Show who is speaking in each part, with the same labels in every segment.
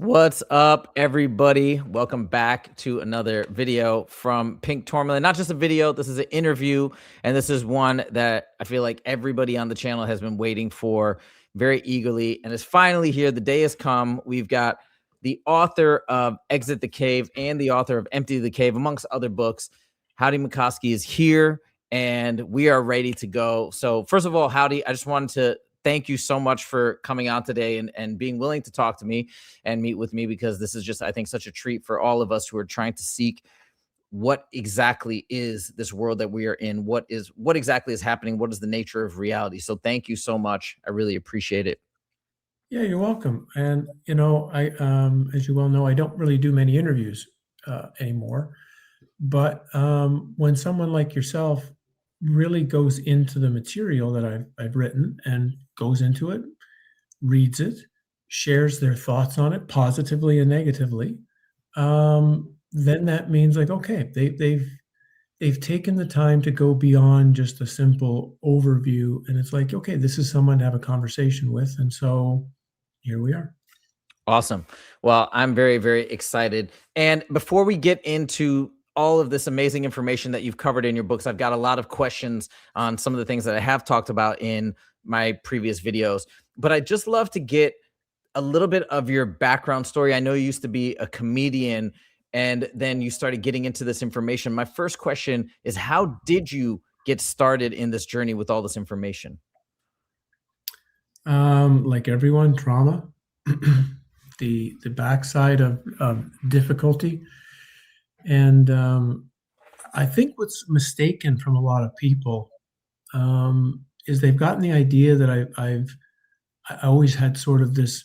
Speaker 1: What's up, everybody? Welcome back to another video from Pink Tourmaline. Not just a video, this is an interview, and this is one that I feel like everybody on the channel has been waiting for very eagerly, and it's finally here. The day has come. We've got the author of Exit the Cave and the author of Empty the Cave, amongst other books. Howdie Mickoski is here, and we are ready to go. So first of all, Howdie, I just wanted to thank you so much for coming on today and being willing to talk to me and meet with me, because this is just, I think, such a treat for all of us who are trying to seek what exactly is this world that we are in, what exactly is happening, what is the nature of reality. So thank you so much. I really appreciate it.
Speaker 2: Yeah, you're welcome. And as you well know, I don't really do many interviews anymore. But when someone like yourself really goes into the material that I've written and goes into it, reads it, shares their thoughts on it, positively and negatively, then that means like, okay, they've taken the time to go beyond just a simple overview, and it's like, okay, this is someone to have a conversation with, and so here we are.
Speaker 1: Awesome. Well, I'm very, very excited. And before we get into all of this amazing information that you've covered in your books, I've got a lot of questions on some of the things that I have talked about in my previous videos. But I'd just love to get a little bit of your background story. I know you used to be a comedian, and then you started getting into this information. My first question is, how did you get started in this journey with all this information?
Speaker 2: Like everyone, trauma, the backside of difficulty, and I think what's mistaken from a lot of people is they've gotten the idea that I always had sort of this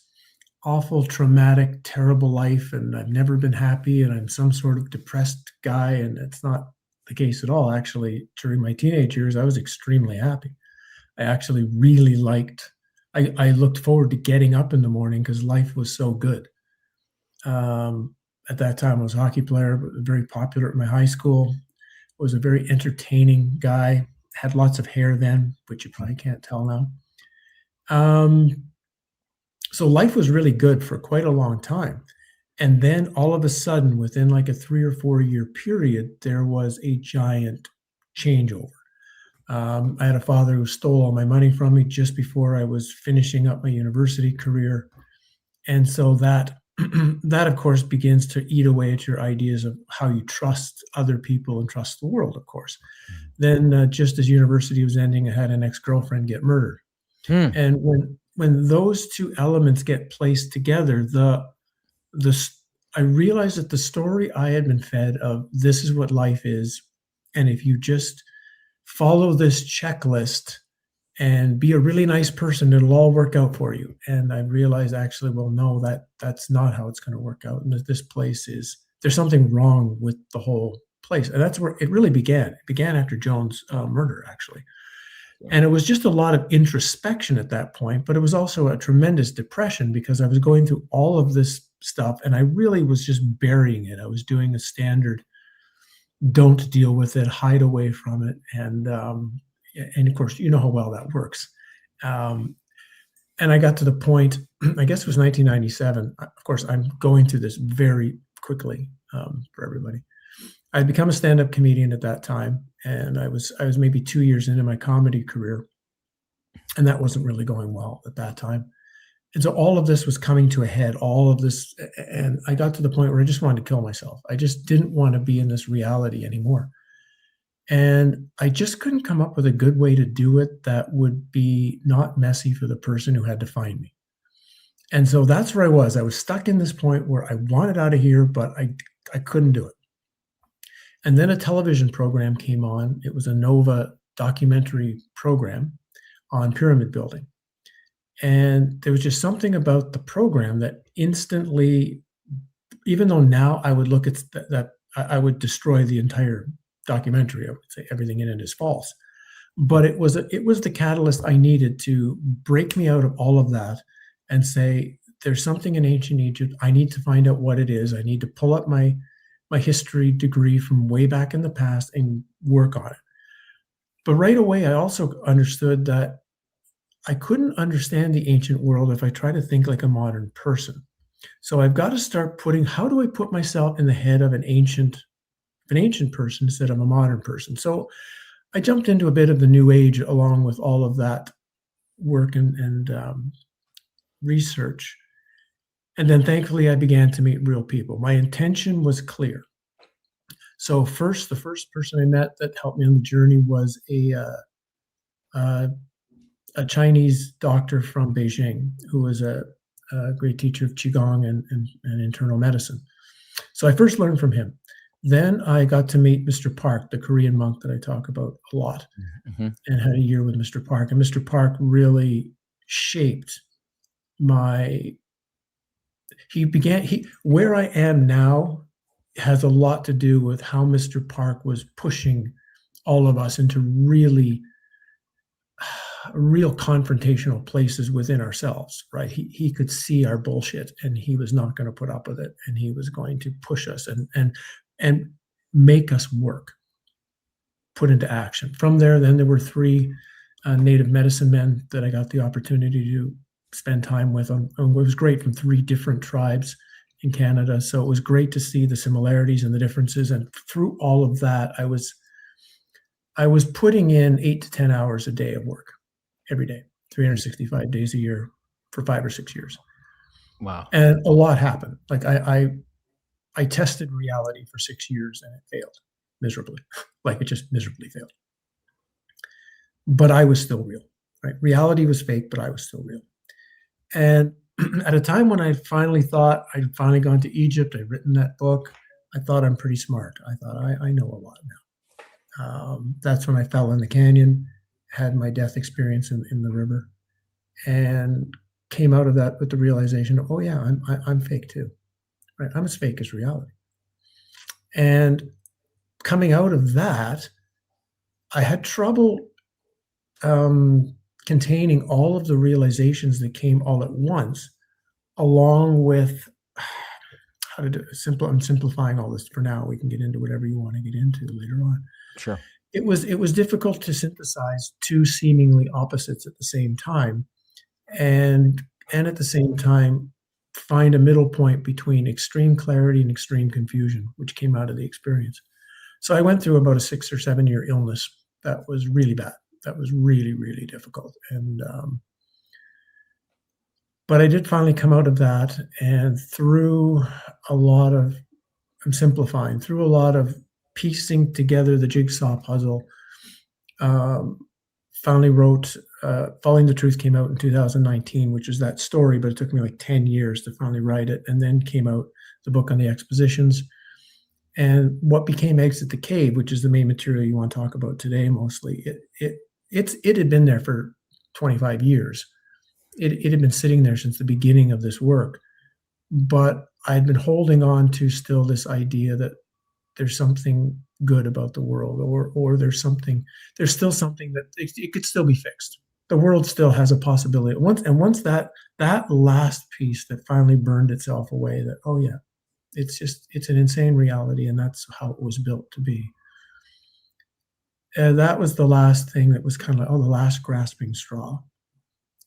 Speaker 2: awful, traumatic, terrible life, and I've never been happy, and I'm some sort of depressed guy, and it's not the case at all. Actually, during my teenage years, I was extremely happy. I actually really liked. I looked forward to getting up in the morning because life was so good. At that time, I was a hockey player, but very popular at my high school. Was a very entertaining guy. Had lots of hair then, which you probably can't tell now. So life was really good for quite a long time. And then all of a sudden, within like a 3 or 4 year period, there was a giant changeover. I had a father who stole all my money from me just before I was finishing up my university career. And so that, that of course begins to eat away at your ideas of how you trust other people and trust the world, of course. Then just as university was ending, I had an ex-girlfriend get murdered. And when those two elements get placed together, I realized that the story I had been fed of this is what life is, and if you just follow this checklist and be a really nice person, it'll all work out for you. And I realized actually, well, no, that's not how it's going to work out. And that this place there's something wrong with the whole place. And that's where it really began. It began after Joan's murder, actually. And it was just a lot of introspection at that point, but it was also a tremendous depression because I was going through all of this stuff and I really was just burying it. I was doing a standard don't deal with it, hide away from it. And of course, you know how well that works. And I got to the point, I guess it was 1997. Of course, I'm going through this very quickly for everybody. I'd become a stand-up comedian at that time, and I was maybe 2 years into my comedy career, and that wasn't really going well at that time. And so all of this was coming to a head, all of this, and I got to the point where I just wanted to kill myself. I just didn't want to be in this reality anymore. And I just couldn't come up with a good way to do it that would be not messy for the person who had to find me. And so that's where I was. I was stuck in this point where I wanted out of here, but I couldn't do it. And then a television program came on. It was a Nova documentary program on pyramid building. And there was just something about the program that instantly, even though now I would look at that, I would destroy the entire documentary. I would say everything in it is false. But it was the catalyst I needed to break me out of all of that and say, there's something in ancient Egypt. I need to find out what it is. I need to pull up my history degree from way back in the past and work on it. But right away, I also understood that I couldn't understand the ancient world if I tried to think like a modern person. So I've got to start how do I put myself in the head of an ancient person instead of a modern person? So I jumped into a bit of the new age along with all of that work and research. And then thankfully I began to meet real people. My intention was clear. So the first person I met that helped me on the journey was a Chinese doctor from Beijing who was a great teacher of Qigong and internal medicine. So I first learned from him. Then I got to meet Mr. Park, the Korean monk that I talk about a lot, and had a year with Mr. Park. And Mr. Park really shaped where I am now has a lot to do with how Mr. Park was pushing all of us into real confrontational places within ourselves, right? He could see our bullshit and he was not going to put up with it, and he was going to push us and make us work, put into action. From there, then there were 3 native medicine men that I got the opportunity to spend time with. It was great, from 3 different tribes in Canada. So it was great to see the similarities and the differences. And through all of that, I was putting in 8 to 10 hours a day of work every day, 365 days a year for 5 or 6 years.
Speaker 1: Wow.
Speaker 2: And a lot happened. Like I tested reality for 6 years and it failed miserably. Like it just miserably failed. But I was still real, right? Reality was fake, but I was still real. And at a time when I finally thought I'd finally gone to Egypt, I'd written that book, I thought I'm pretty smart. I thought I know a lot now. That's when I fell in the canyon, had my death experience in the river, and came out of that with the realization of, oh yeah, I'm fake too, right? I'm as fake as reality. And coming out of that, I had trouble containing all of the realizations that came all at once, along with how to do it. I'm simplifying all this for now. We can get into whatever you want to get into later on.
Speaker 1: Sure.
Speaker 2: It was difficult to synthesize 2 seemingly opposites at the same time, and at the same time find a middle point between extreme clarity and extreme confusion, which came out of the experience. So I went through about a 6 or 7 year illness that was really bad. That was really, really difficult. And but I did finally come out of that, and through a lot of, I'm simplifying, through a lot of piecing together the jigsaw puzzle, finally wrote Following the Truth came out in 2019, which is that story, but it took me like 10 years to finally write it. And then came out the book on the expositions. And what became Exit the Cave, which is the main material you want to talk about today mostly, it had been there for 25 years. It had been sitting there since the beginning of this work. But I'd been holding on to still this idea that there's something good about the world, or there's still something that it could still be fixed. The world still has a possibility. Once that last piece that finally burned itself away, that, oh yeah, it's an insane reality, and that's how it was built to be. And that was the last thing that was kind of like, the last grasping straw.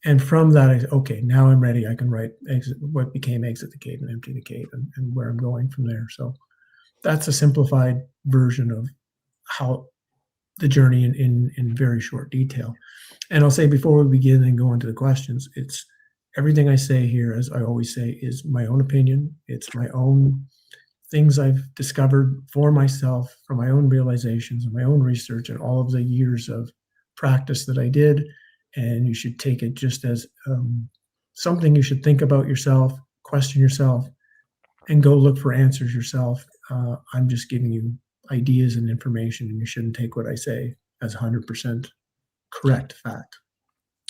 Speaker 2: And from that, I said, okay, now I'm ready. I can write what became Exit the Cave and Empty the Cave, and where I'm going from there. So that's a simplified version of how the journey in very short detail. And I'll say, before we begin and go into the questions, it's everything I say here, as I always say, is my own opinion. It's my own things I've discovered for myself, from my own realizations and my own research and all of the years of practice that I did. And you should take it just as something you should think about yourself, question yourself, and go look for answers yourself. I'm just giving you ideas and information, and you shouldn't take what I say as 100% correct fact.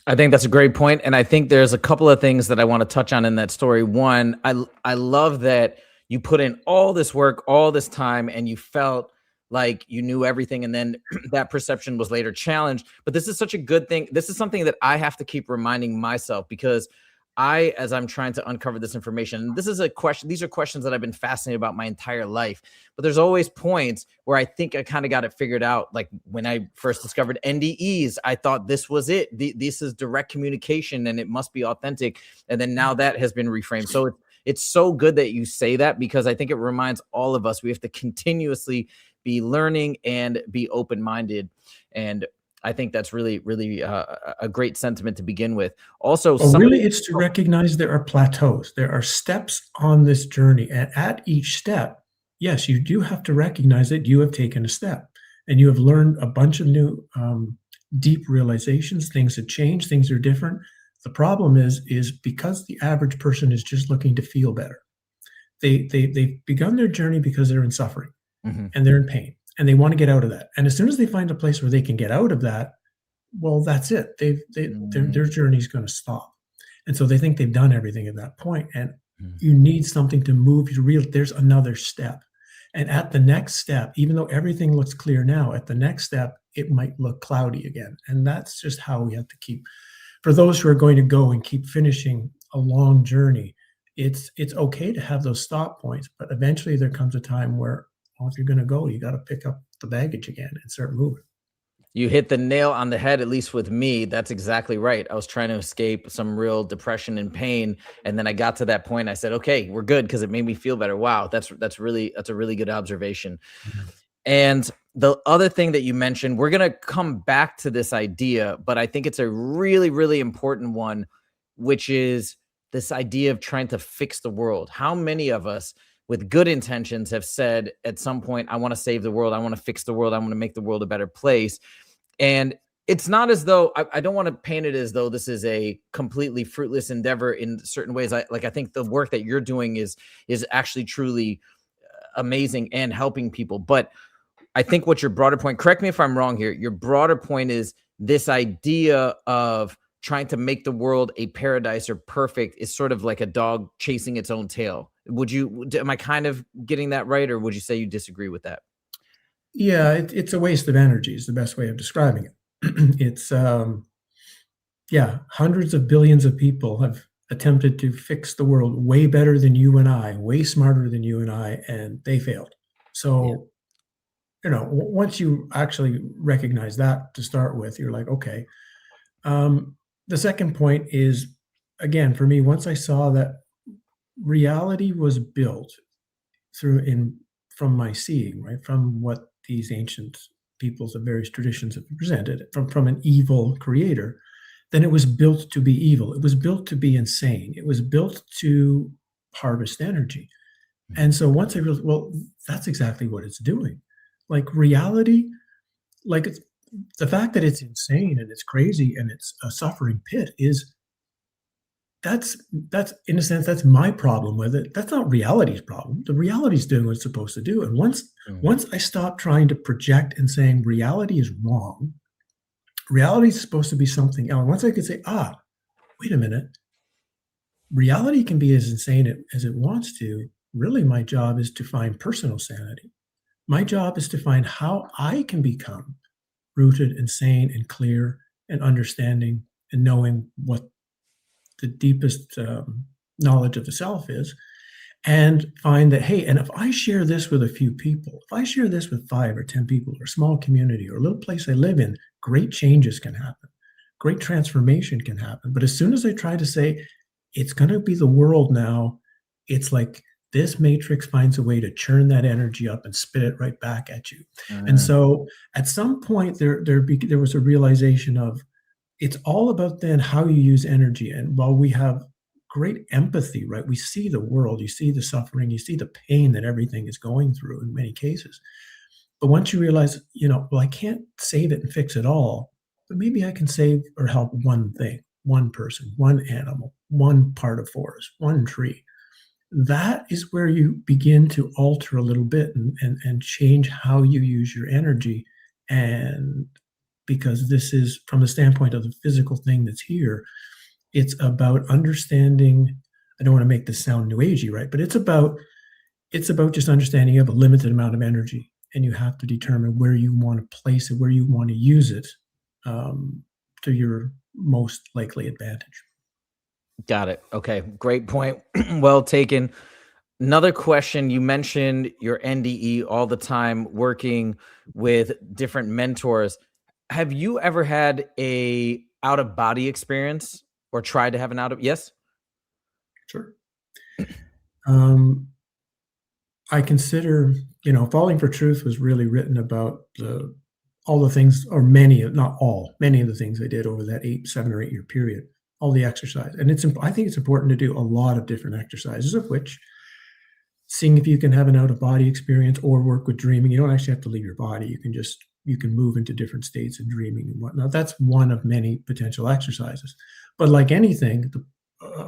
Speaker 1: I think that's a great point. And I think there's a couple of things that I want to touch on in that story. One, I love that you put in all this work, all this time, and you felt like you knew everything. And then that perception was later challenged. But this is such a good thing. This is something that I have to keep reminding myself, because as I'm trying to uncover this information, this is a question, these are questions that I've been fascinated about my entire life, but there's always points where I think I kind of got it figured out. Like when I first discovered NDEs, I thought this was it. This is direct communication and it must be authentic. And then now that has been reframed. So it's so good that you say that, because I think it reminds all of us we have to continuously be learning and be open-minded. And I think that's really, really a great sentiment to begin with. Also,
Speaker 2: well, really, it's to recognize there are plateaus. There are steps on this journey. And at each step, yes, you do have to recognize that you have taken a step and you have learned a bunch of new deep realizations. Things have changed. Things are different. The problem is because the average person is just looking to feel better. They've begun their journey because they're in suffering and they're in pain and they want to get out of that. And as soon as they find a place where they can get out of that, well, that's it. Their journey is going to stop. And so they think they've done everything at that point. And you need something to move you to there's another step. And at the next step, even though everything looks clear now, at the next step, it might look cloudy again. And that's just how we have to keep, for those who are going to go and keep finishing a long journey, it's okay to have those stop points, but eventually there comes a time where, well, if you're going to go, you got to pick up the baggage again and start moving.
Speaker 1: You hit the nail on the head, at least with me. That's exactly right. I was trying to escape some real depression and pain. And then I got to that point. I said, okay, we're good, because it made me feel better. Wow. That's a really good observation. And the other thing that you mentioned, we're going to come back to this idea, but I think it's a really, really important one, which is this idea of trying to fix the world. How many of us with good intentions have said at some point, I want to save the world. I want to fix the world. I want to make the world a better place. And it's not as though I don't want to paint it as though this is a completely fruitless endeavor in certain ways. I think the work that you're doing is actually truly amazing and helping people. But I think what your broader point, correct me if I'm wrong here, your broader point is this idea of trying to make the world a paradise or perfect is sort of like a dog chasing its own tail. Am I kind of getting that right? Or would you say you disagree with that?
Speaker 2: Yeah, it's a waste of energy is the best way of describing it. It's, hundreds of billions of people have attempted to fix the world way better than you and I, way smarter than you and I, and they failed. So, once you actually recognize that to start with, you're like, okay. The second point is, again, for me, once I saw that reality was built from my seeing, right, from what these ancient peoples of various traditions have presented, from an evil creator, then it was built to be evil. It was built to be insane. It was built to harvest energy. And so once I realized, well, that's exactly what it's doing. Like reality, like the fact that it's insane and it's crazy and it's a suffering pit that's in a sense, that's my problem with it. That's not reality's problem. The reality's doing what it's supposed to do. And once I stop trying to project and saying reality is wrong, reality is supposed to be something else. Once I could say, wait a minute, reality can be as insane as it wants to. Really, my job is to find personal sanity. My job is to find how I can become rooted and sane and clear and understanding and knowing what the deepest knowledge of the self is, and find that, hey, and if I share this with a few people, if I share this with 5 or 10 people or a small community or a little place I live in, great changes can happen. Great transformation can happen. But as soon as I try to say, it's going to be the world now, it's like this matrix finds a way to churn that energy up and spit it right back at you. And so at some point there was a realization of, it's all about then how you use energy. And while we have great empathy, right, we see the world, you see the suffering, you see the pain that everything is going through in many cases. But once you realize, well, I can't save it and fix it all, but maybe I can save or help one thing, one person, one animal, one part of forest, one tree. That is where you begin to alter a little bit and change how you use your energy. And because this is from the standpoint of the physical thing that's here, it's about understanding. I don't want to make this sound new agey, right? But it's about just understanding you have a limited amount of energy and you have to determine where you want to place it, where you want to use it to your most likely advantage.
Speaker 1: Got it. Okay. Great point. Well taken. Another question, you mentioned your NDE all the time, working with different mentors. Have you ever had a out of body experience or tried to have an yes?
Speaker 2: Sure. I consider, Falling for Truth was really written about all the things, or many of the things I did over that 7 or 8 year period, all the exercise. And I think it's important to do a lot of different exercises, of which seeing if you can have an out of body experience or work with dreaming. You don't actually have to leave your body. You can move into different states of dreaming and whatnot. That's one of many potential exercises. But like anything, the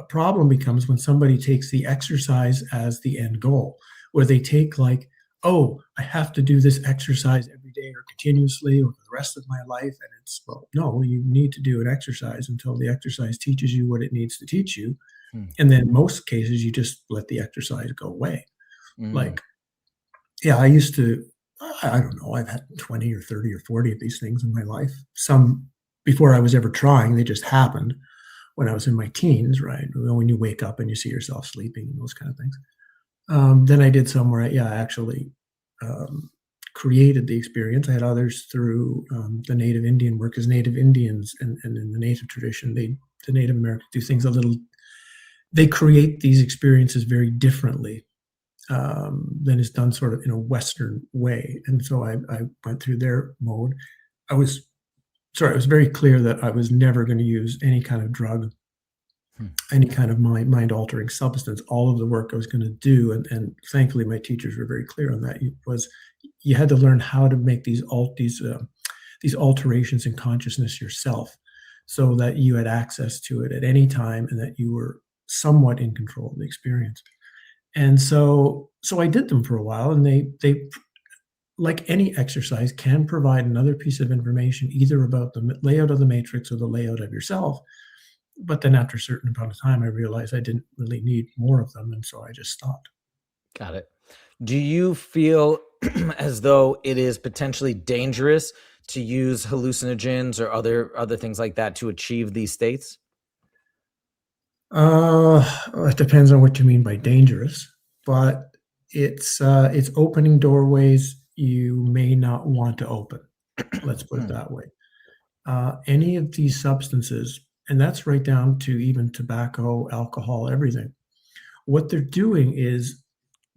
Speaker 2: problem becomes when somebody takes the exercise as the end goal, where they take like, oh, I have to do this exercise every day or continuously or for the rest of my life. And it's, well, no, you need to do an exercise until the exercise teaches you what it needs to teach you. And then in most cases, you just let the exercise go away. Like, yeah, I used to, I don't know, I've had 20 or 30 or 40 of these things in my life. Some before I was ever trying, they just happened when I was in my teens, right? When you wake up and you see yourself sleeping and those kind of things. Then I did some where I actually created the experience. I had others through the Native Indian work, as Native Indians and in the Native tradition, the Native Americans do things they create these experiences very differently than is done sort of in a Western way. And so I went through their mode. It was very clear that I was never going to use any kind of drug, any kind of mind-altering substance. All of the work I was going to do, and thankfully my teachers were very clear on that, was you had to learn how to make these alterations in consciousness yourself so that you had access to it at any time and that you were somewhat in control of the experience. And so I did them for a while, and they like any exercise can provide another piece of information, either about the layout of the matrix or the layout of yourself. But then after a certain amount of time, I realized I didn't really need more of them. And so I just stopped.
Speaker 1: Got it. Do you feel as though it is potentially dangerous to use hallucinogens or other things like that to achieve these states?
Speaker 2: It depends on what you mean by dangerous, but it's opening doorways you may not want to open. Let's put it that way. Any of these substances, and that's right down to even tobacco, alcohol, everything. What they're doing is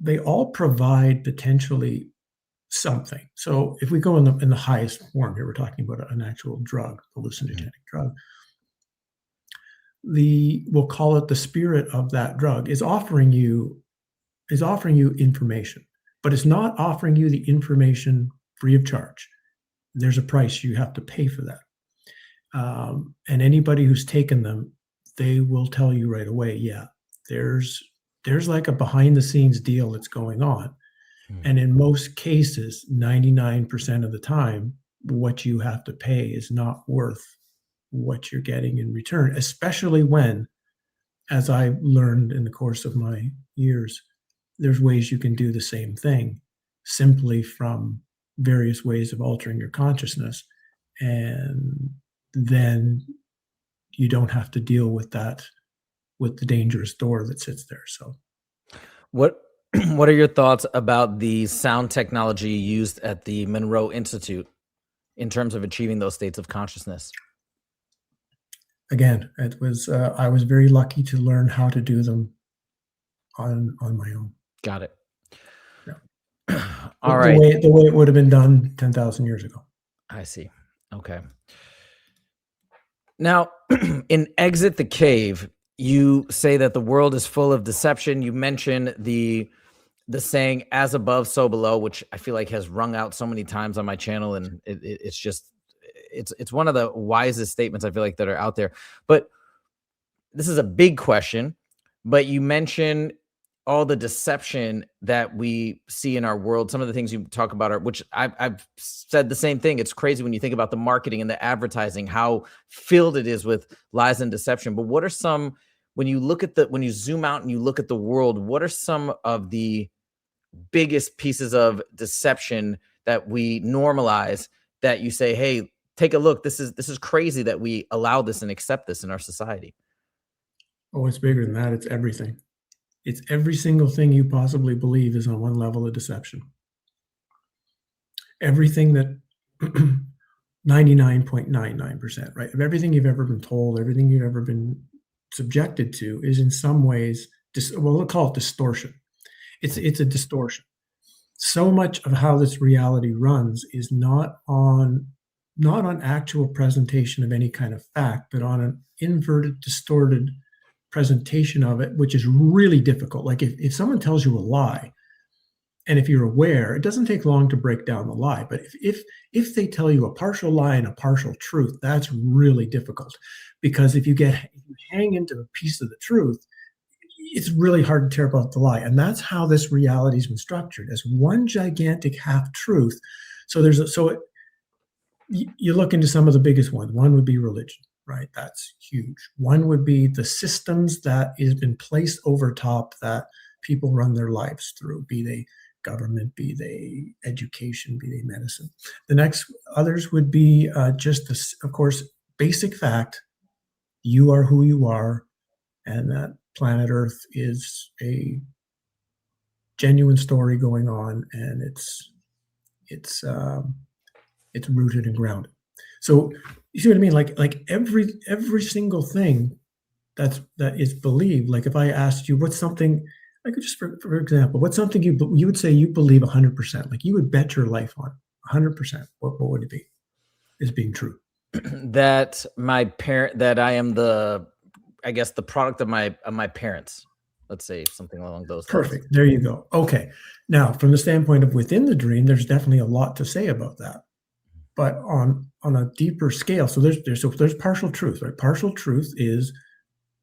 Speaker 2: they all provide potentially something. So if we go in the highest form here, we're talking about an actual drug, hallucinogenic drug. We'll call it the spirit of that drug is offering you information, but it's not offering you the information free of charge. There's a price you have to pay for that. And anybody who's taken them, they will tell you right away, yeah, there's like a behind the scenes deal that's going on. And in most cases, 99% of the time, what you have to pay is not worth what you're getting in return, especially when, as I learned in the course of my years, there's ways you can do the same thing simply from various ways of altering your consciousness. And then you don't have to deal with that, with the dangerous door that sits there. So
Speaker 1: what are your thoughts about the sound technology used at the Monroe Institute in terms of achieving those states of consciousness?
Speaker 2: Again, it was I was very lucky to learn how to do them on my own.
Speaker 1: Got it.
Speaker 2: Yeah.
Speaker 1: All right.
Speaker 2: The way it would have been done 10,000 years ago.
Speaker 1: I see. Okay. Now, in Exit the Cave, you say that the world is full of deception. You mention the saying "as above, so below," which I feel like has rung out so many times on my channel, and it's just it's one of the wisest statements I feel like that are out there. But this is a big question. But you mention all the deception that we see in our world. Some of the things you talk about are, which I've said the same thing. It's crazy when you think about the marketing and the advertising, how filled it is with lies and deception. But what are some, when you zoom out and you look at the world, what are some of the biggest pieces of deception that we normalize, that you say, hey, take a look, this is crazy that we allow this and accept this in our society?
Speaker 2: Oh, it's bigger than that. It's everything. It's every single thing you possibly believe is on one level of deception. Everything that 99.99%, right? Of everything you've ever been told, everything you've ever been subjected to is in some ways we'll call it distortion. It's a distortion. So much of how this reality runs is not on actual presentation of any kind of fact, but on an inverted, distorted presentation of it, which is really difficult. Like if someone tells you a lie, and if you're aware, it doesn't take long to break down the lie. But if they tell you a partial lie and a partial truth, that's really difficult, because if you hang into a piece of the truth, it's really hard to tear apart the lie. And that's how this reality has been structured, as one gigantic half truth. So you look into some of the biggest ones. One would be religion, right? That's huge. One would be the systems that has been placed over top that people run their lives through, be they government, be they education, be they medicine. The next others would be just this, of course, basic fact: you are who you are, and that planet Earth is a genuine story going on, and it's rooted and grounded. So you see what I mean? Like every single thing that is believed. Like if I asked you what's something, like just for example, what's something you would say you believe 100%, like you would bet your life on 100%. What would it be? Is being true?
Speaker 1: That I am I guess the product of my parents. Let's say something along those lines.
Speaker 2: Perfect. There you go. Okay. Now, from the standpoint of within the dream, there's definitely a lot to say about that. But on a deeper scale, so there's partial truth, right? Partial truth is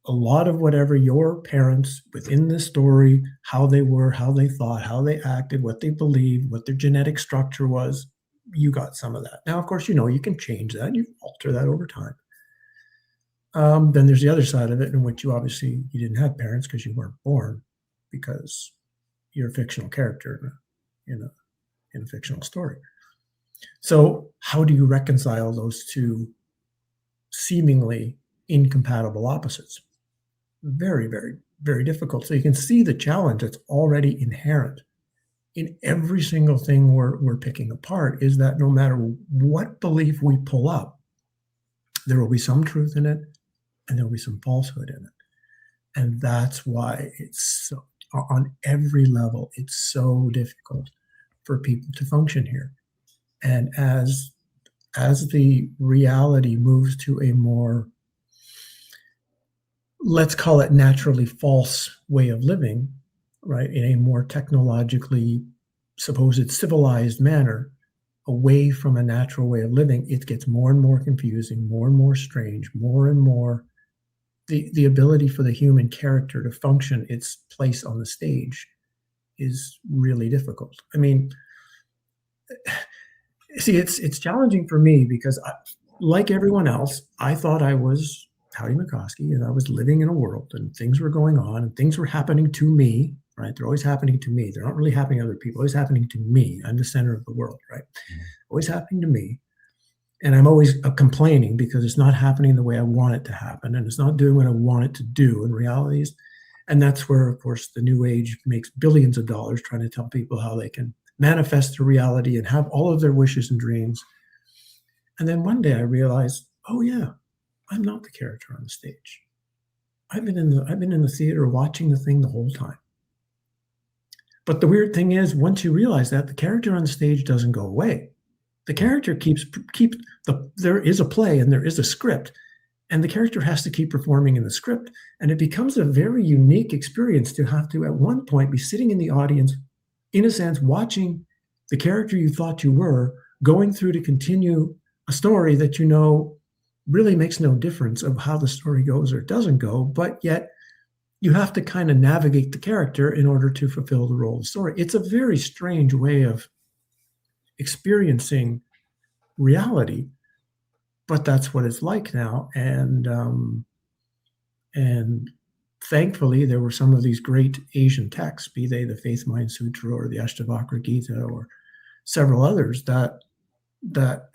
Speaker 2: a lot of whatever your parents within this story, how they were, how they thought, how they acted, what they believed, what their genetic structure was. You got some of that. Now, of course, you can change that. You alter that over time. Then there's the other side of it, in which you didn't have parents because you weren't born, because you're a fictional character in a fictional story. So how do you reconcile those two seemingly incompatible opposites? Very, very, very difficult. So you can see the challenge that's already inherent in every single thing we're picking apart, is that no matter what belief we pull up, there will be some truth in it, and there will be some falsehood in it. And that's why it's so, on every level, it's so difficult for people to function here. And as the reality moves to a more, let's call it naturally false way of living, right, in a more technologically supposed civilized manner, away from a natural way of living, it gets more and more confusing, more and more strange, more and more the ability for the human character to function its place on the stage is really difficult. I mean, see, it's challenging for me because like everyone else, I thought I was Howdie Mickoski, and I was living in a world, and things were going on, and things were happening to me, right? They're always happening to me. They're not really happening to other people. Always happening to me. I'm the center of the world, right? Mm-hmm. Always happening to me. And I'm always complaining because it's not happening the way I want it to happen, and it's not doing what I want it to do in realities. And that's where, of course, the New Age makes billions of dollars trying to tell people how they can manifest the reality and have all of their wishes and dreams. And then one day I realized, oh yeah, I'm not the character on the stage. I've been in the theater watching the thing the whole time. But the weird thing is, once you realize that, the character on the stage doesn't go away. The character there is a play and there is a script, and the character has to keep performing in the script. And it becomes a very unique experience to have to, at one point, be sitting in the audience, in a sense, watching the character you thought you were going through to continue a story that really makes no difference of how the story goes or doesn't go, but yet you have to kind of navigate the character in order to fulfill the role of the story. It's a very strange way of experiencing reality, but that's what it's like now. And thankfully, there were some of these great Asian texts, be they the Faith Mind Sutra or the Ashtavakra Gita or several others, that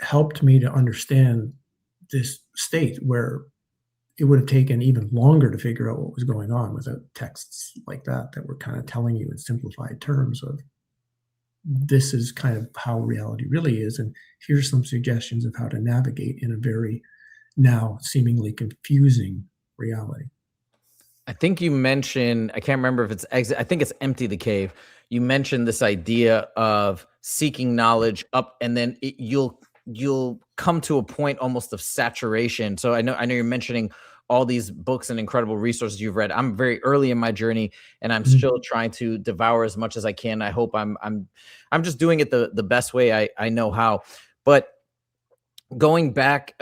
Speaker 2: helped me to understand this state where it would have taken even longer to figure out what was going on without texts like that were kind of telling you in simplified terms of, this is kind of how reality really is, and here's some suggestions of how to navigate in a very now seemingly confusing reality.
Speaker 1: I think you mentioned, I can't remember if it's exit, I think it's Empty the Cave. You mentioned this idea of seeking knowledge up, and then you'll come to a point almost of saturation. So I know you're mentioning all these books and incredible resources you've read. I'm very early in my journey, and I'm still trying to devour as much as I can. I hope I'm just doing it the best way I know how. But going back,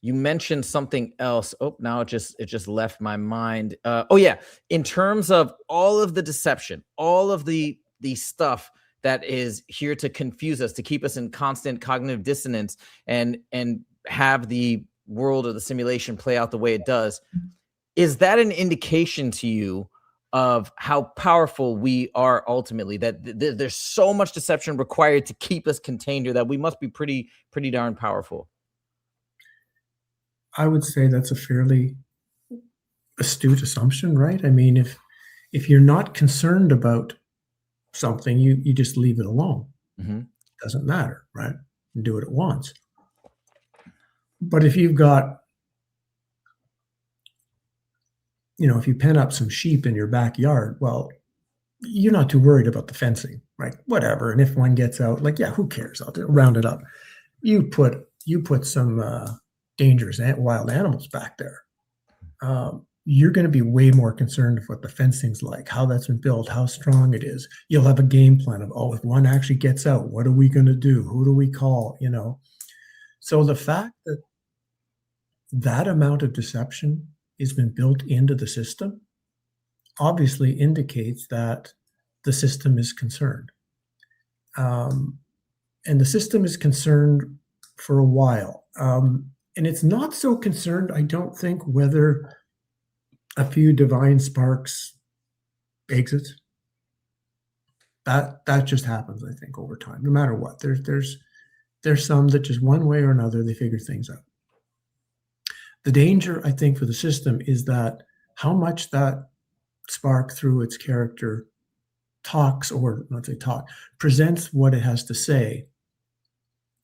Speaker 1: you mentioned something else. Oh, now it just left my mind. Oh yeah, in terms of all of the deception, all of the stuff that is here to confuse us, to keep us in constant cognitive dissonance, and have the world or the simulation play out the way it does. Is that an indication to you of how powerful we are ultimately? That there's so much deception required to keep us contained here that we must be pretty darn powerful.
Speaker 2: I would say that's a fairly astute assumption, right? I mean, if you're not concerned about something, you just leave it alone.
Speaker 1: Hmm.
Speaker 2: Doesn't matter, right? You do it at once. But if you've got, if you pen up some sheep in your backyard, well, you're not too worried about the fencing, right? Whatever. And if one gets out, like, yeah, who cares? I'll round it up. You put some dangerous wild animals back there. You're going to be way more concerned with what the fencing's like, how that's been built, how strong it is. You'll have a game plan of, oh, if one actually gets out, what are we going to do? Who do we call? So the fact that that amount of deception has been built into the system obviously indicates that the system is concerned. And the system is concerned for a while. And it's not so concerned, I don't think, whether a few divine sparks exit. That just happens, I think, over time, no matter what. There's some that just one way or another, they figure things out. The danger, I think, for the system is that how much that spark through its character talks, or not say talk, presents what it has to say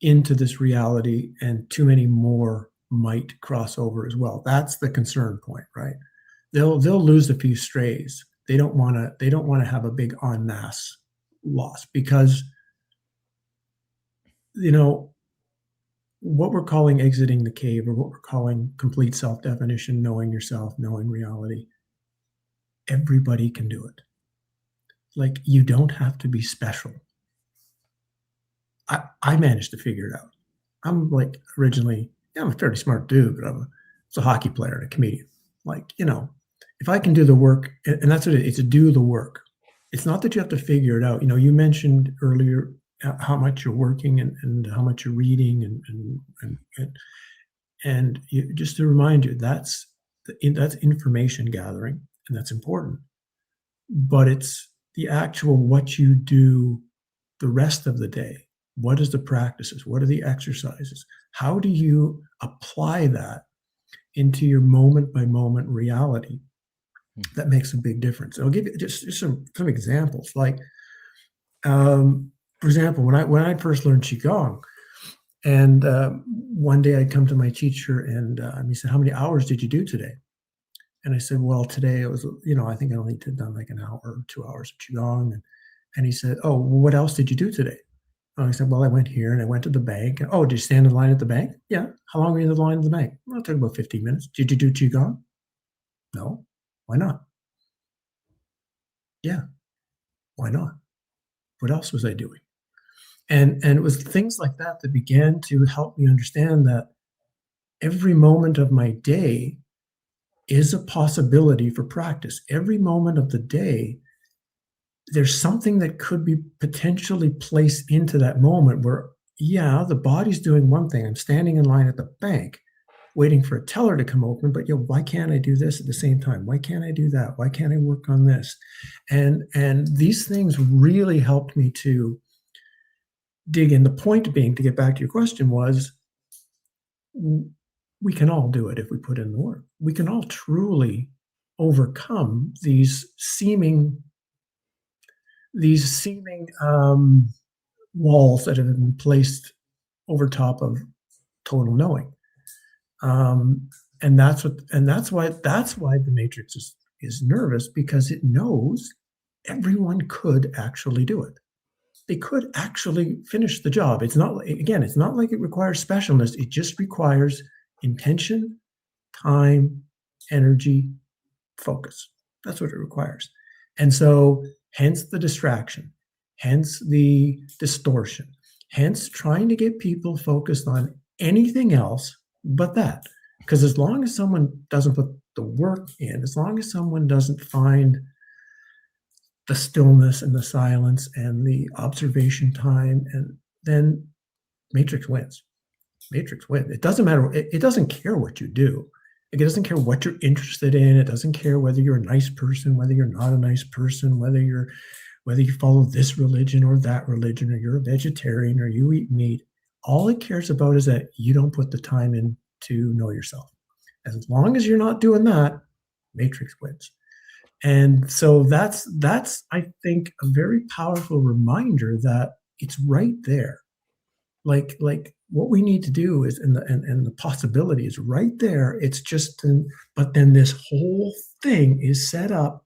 Speaker 2: into this reality, and too many more might cross over as well. That's the concern point, right? They'll lose a few strays. They don't want to have a big en masse loss, because what we're calling exiting the cave, or what we're calling complete self-definition, knowing yourself, knowing reality, everybody can do it. Like, you don't have to be special. I managed to figure it out. I'm like, originally, I'm a fairly smart dude, but I was a hockey player and a comedian. Like, if I can do the work, and that's what it's to do the work. It's not that you have to figure it out. You mentioned earlier how much you're working, and how much you're reading, and just to remind you, that's information gathering, and that's important. But it's the actual what you do the rest of the day. What is the practices? What are the exercises? How do you apply that into your moment by moment reality? That makes a big difference. I'll give you just some examples. Like, for example, when I first learned Qigong, and one day I'd come to my teacher, and he said, "How many hours did you do today?" And I said, "Well, today it was, I think I only done like an hour or 2 hours of Qigong." And he said, "Oh, well, what else did you do today?" And I said, "Well, I went here and I went to the bank." And, "Oh, did you stand in line at the bank?" "Yeah." "How long were you in the line at the bank?" "Well, it took about 15 minutes." "Did you do Qigong?" "No." "Why not?" "Yeah." "Why not?" "What else was I doing?" And it was things like that that began to help me understand that every moment of my day is a possibility for practice. Every moment of the day, there's something that could be potentially placed into that moment where, yeah, the body's doing one thing. I'm standing in line at the bank waiting for a teller to come open, but why can't I do this at the same time? Why can't I do that? Why can't I work on this? And these things really helped me to dig in. The point being, to get back to your question, was we can all do it if we put in the work. We can all truly overcome these seeming walls that have been placed over top of total knowing. And that's why the Matrix is is nervous because it knows everyone could actually do it. They could actually finish the job. It's not, again, it's not like it requires specialness. It just requires intention, time, energy, focus. That's what it requires. And so, hence the distraction, hence the distortion, hence trying to get people focused on anything else but that. Because as long as someone doesn't put the work in, as long as someone doesn't find the stillness and the silence and the observation time, and then Matrix wins. Matrix wins. It doesn't matter. It doesn't care what you do. It doesn't care what you're interested in. It doesn't care whether you're a nice person, whether you're not a nice person, whether you follow this religion or that religion, or you're a vegetarian or you eat meat. All it cares about is that you don't put the time in to know yourself. As long as you're not doing that, Matrix wins. And so that's I think a very powerful reminder that it's right there. Like what we need to do is, and the possibility is right there. It's just, but then this whole thing is set up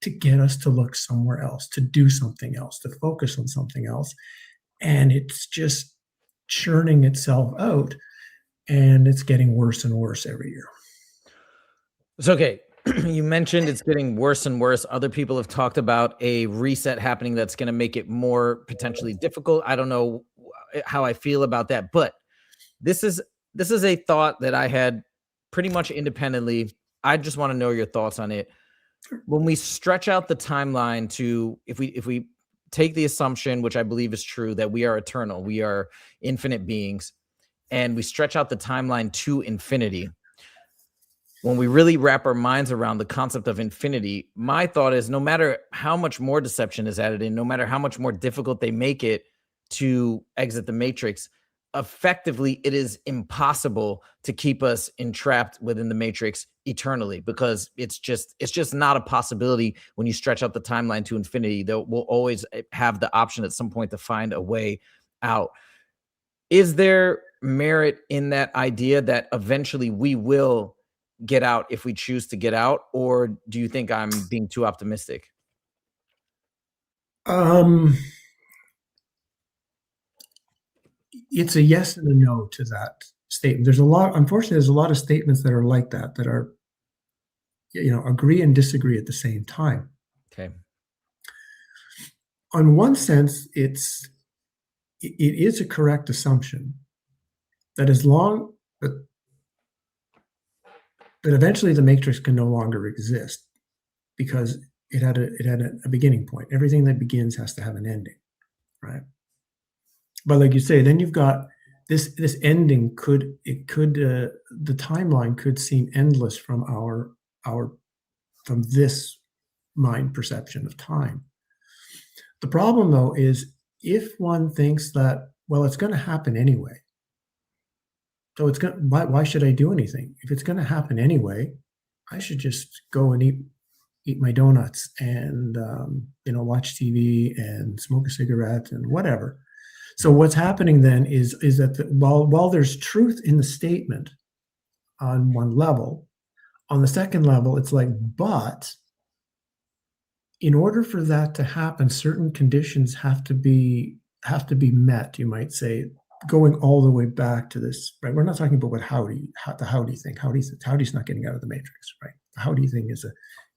Speaker 2: to get us to look somewhere else, to do something else, to focus on something else. And it's just churning itself out, and it's getting worse and worse every year.
Speaker 1: It's okay. You mentioned it's getting worse and worse. Other people have talked about a reset happening that's going to make it more potentially difficult. I don't know how I feel about that, but this is a thought that I had pretty much independently. I just want to know your thoughts on it. When we stretch out the timeline to, if we take the assumption, which I believe is true, that we are eternal, we are infinite beings, and we stretch out the timeline to infinity, when we really wrap our minds around the concept of infinity, my thought is, no matter how much more deception is added in, no matter how much more difficult they make it to exit the matrix, effectively it is impossible to keep us entrapped within the matrix eternally, because it's just not a possibility. When you stretch out the timeline to infinity, though, we'll always have the option at some point to find a way out. Is there merit in that idea that eventually we will get out if we choose to get out, or do you think I'm being too optimistic?
Speaker 2: It's a yes and a no to that statement. Unfortunately, there's a lot of statements that are like that are, agree and disagree at the same time.
Speaker 1: Okay.
Speaker 2: On one sense, it is a correct assumption that as long that eventually the matrix can no longer exist, because it had a beginning point. Everything that begins has to have an ending, right? But like you say, then you've got this ending the timeline could seem endless from from this mind perception of time. The problem, though, is if one thinks that, well, it's going to happen anyway, so why should I do anything? If it's going to happen anyway, I should just go and eat my donuts and watch TV and smoke a cigarette and whatever. So what's happening then is that while there's truth in the statement on one level, on the second level, it's like, but in order for that to happen, certain conditions have to be met, you might say, going all the way back to this, right? We're not talking about the Howdie thing. Howdie's not getting out of the matrix, right? The Howdie thing is a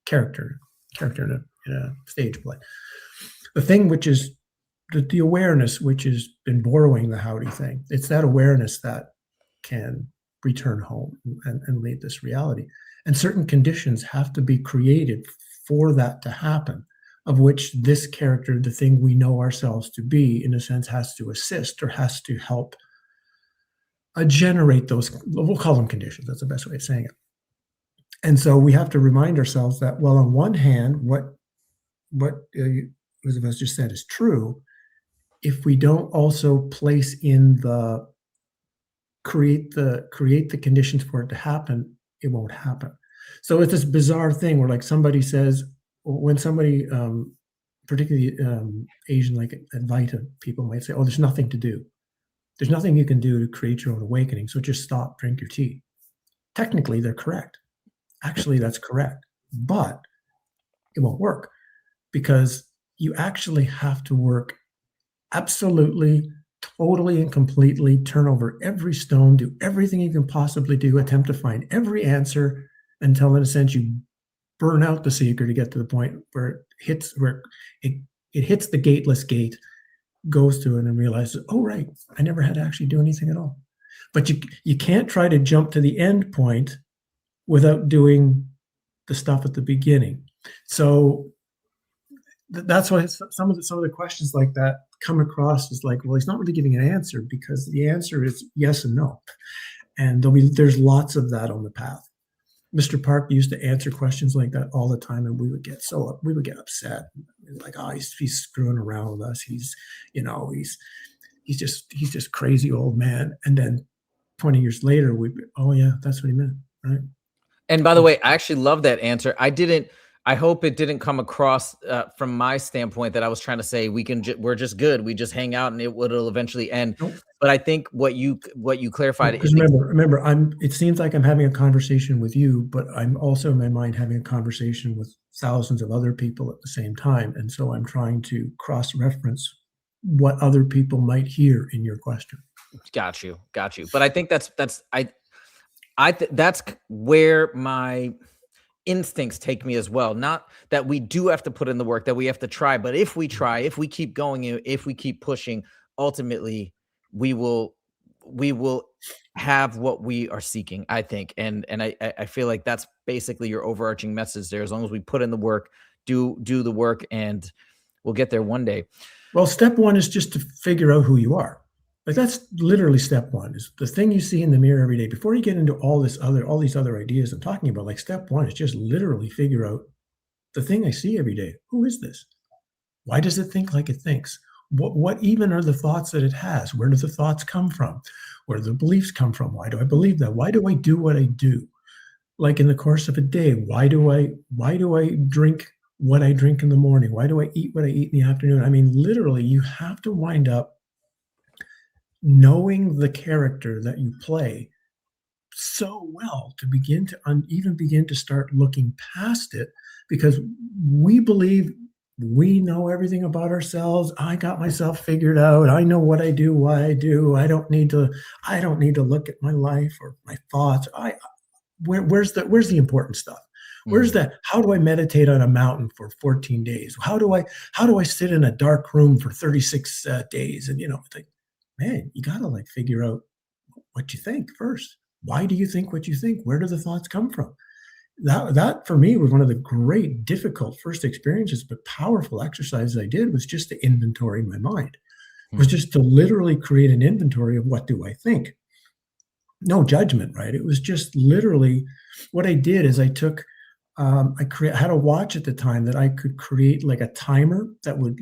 Speaker 2: character in a stage play. The thing which is the awareness, which has been borrowing the Howdie thing, it's that awareness that can return home and lead this reality. And certain conditions have to be created for that to happen, of which this character, the thing we know ourselves to be, in a sense, has to assist or has to help generate those, we'll call them conditions. That's the best way of saying it. And so we have to remind ourselves that, well, on one hand, what Elizabeth just said is true. If we don't also place in create the conditions for it to happen, it won't happen. So it's this bizarre thing where, like, somebody says, when somebody, particularly Asian, like Advaita people, might say, oh, there's nothing to do. There's nothing you can do to create your own awakening, so just stop, drink your tea. Technically, they're correct. Actually, that's correct. But it won't work, because you actually have to work absolutely, totally and completely, turn over every stone, do everything you can possibly do, attempt to find every answer until, in a sense, you burn out the seeker to get to the point where it hits the gateless gate, goes to it and realizes, oh, right, I never had to actually do anything at all. But you can't try to jump to the end point without doing the stuff at the beginning. So that's why some of the questions like that come across as like, well, he's not really giving an answer, because the answer is yes and no. And there's lots of that on the path. Mr. Park used to answer questions like that all the time, and we would get upset, like, oh, he's screwing around with us. He's just crazy old man. And then 20 years later, oh yeah, that's what he meant, right?
Speaker 1: And by the way, I actually love that answer. I hope it didn't come across from my standpoint that I was trying to say we're just good. We just hang out and it'll eventually end.
Speaker 2: Nope.
Speaker 1: But I think what you clarified.
Speaker 2: Because remember, it seems like I'm having a conversation with you, but I'm also in my mind having a conversation with thousands of other people at the same time. And so I'm trying to cross-reference what other people might hear in your question.
Speaker 1: Got you. But I think that's where my instincts take me as well. Not that we do have to put in the work, that we have to try, but if we try, if we keep going, if we keep pushing, ultimately we will have what we are seeking, I think. And I feel like that's basically your overarching message there. As long as we put in the work, do the work, and we'll get there one day.
Speaker 2: Well, step one is just to figure out who you are. Like, that's literally step one, is the thing you see in the mirror every day. Before you get into all these other ideas I'm talking about, like, step one is just literally figure out the thing I see every day. Who is this? Why does it think like it thinks? What even are the thoughts that it has? Where do the thoughts come from? Where do the beliefs come from? Why do I believe that? Why do I do what I do? Like, in the course of a day, why do I drink what I drink in the morning? Why do I eat what I eat in the afternoon? I mean, literally, you have to wind up knowing the character that you play so well to begin to start looking past it, because we believe we know everything about ourselves. I got myself figured out. I know what I do, why I do. I don't need to look at my life or my thoughts. Where's the important stuff? Where's that? How do I meditate on a mountain for 14 days? How do I sit in a dark room for 36 days? And it's like, man, you got to figure out what you think first. Why do you think what you think? Where do the thoughts come from? That for me was one of the great, difficult first experiences, but powerful exercises I did, was just to inventory my mind. Was just to literally create an inventory of what do I think. No judgment, right? It was just literally what I did is I took, I had a watch at the time that I could create like a timer that would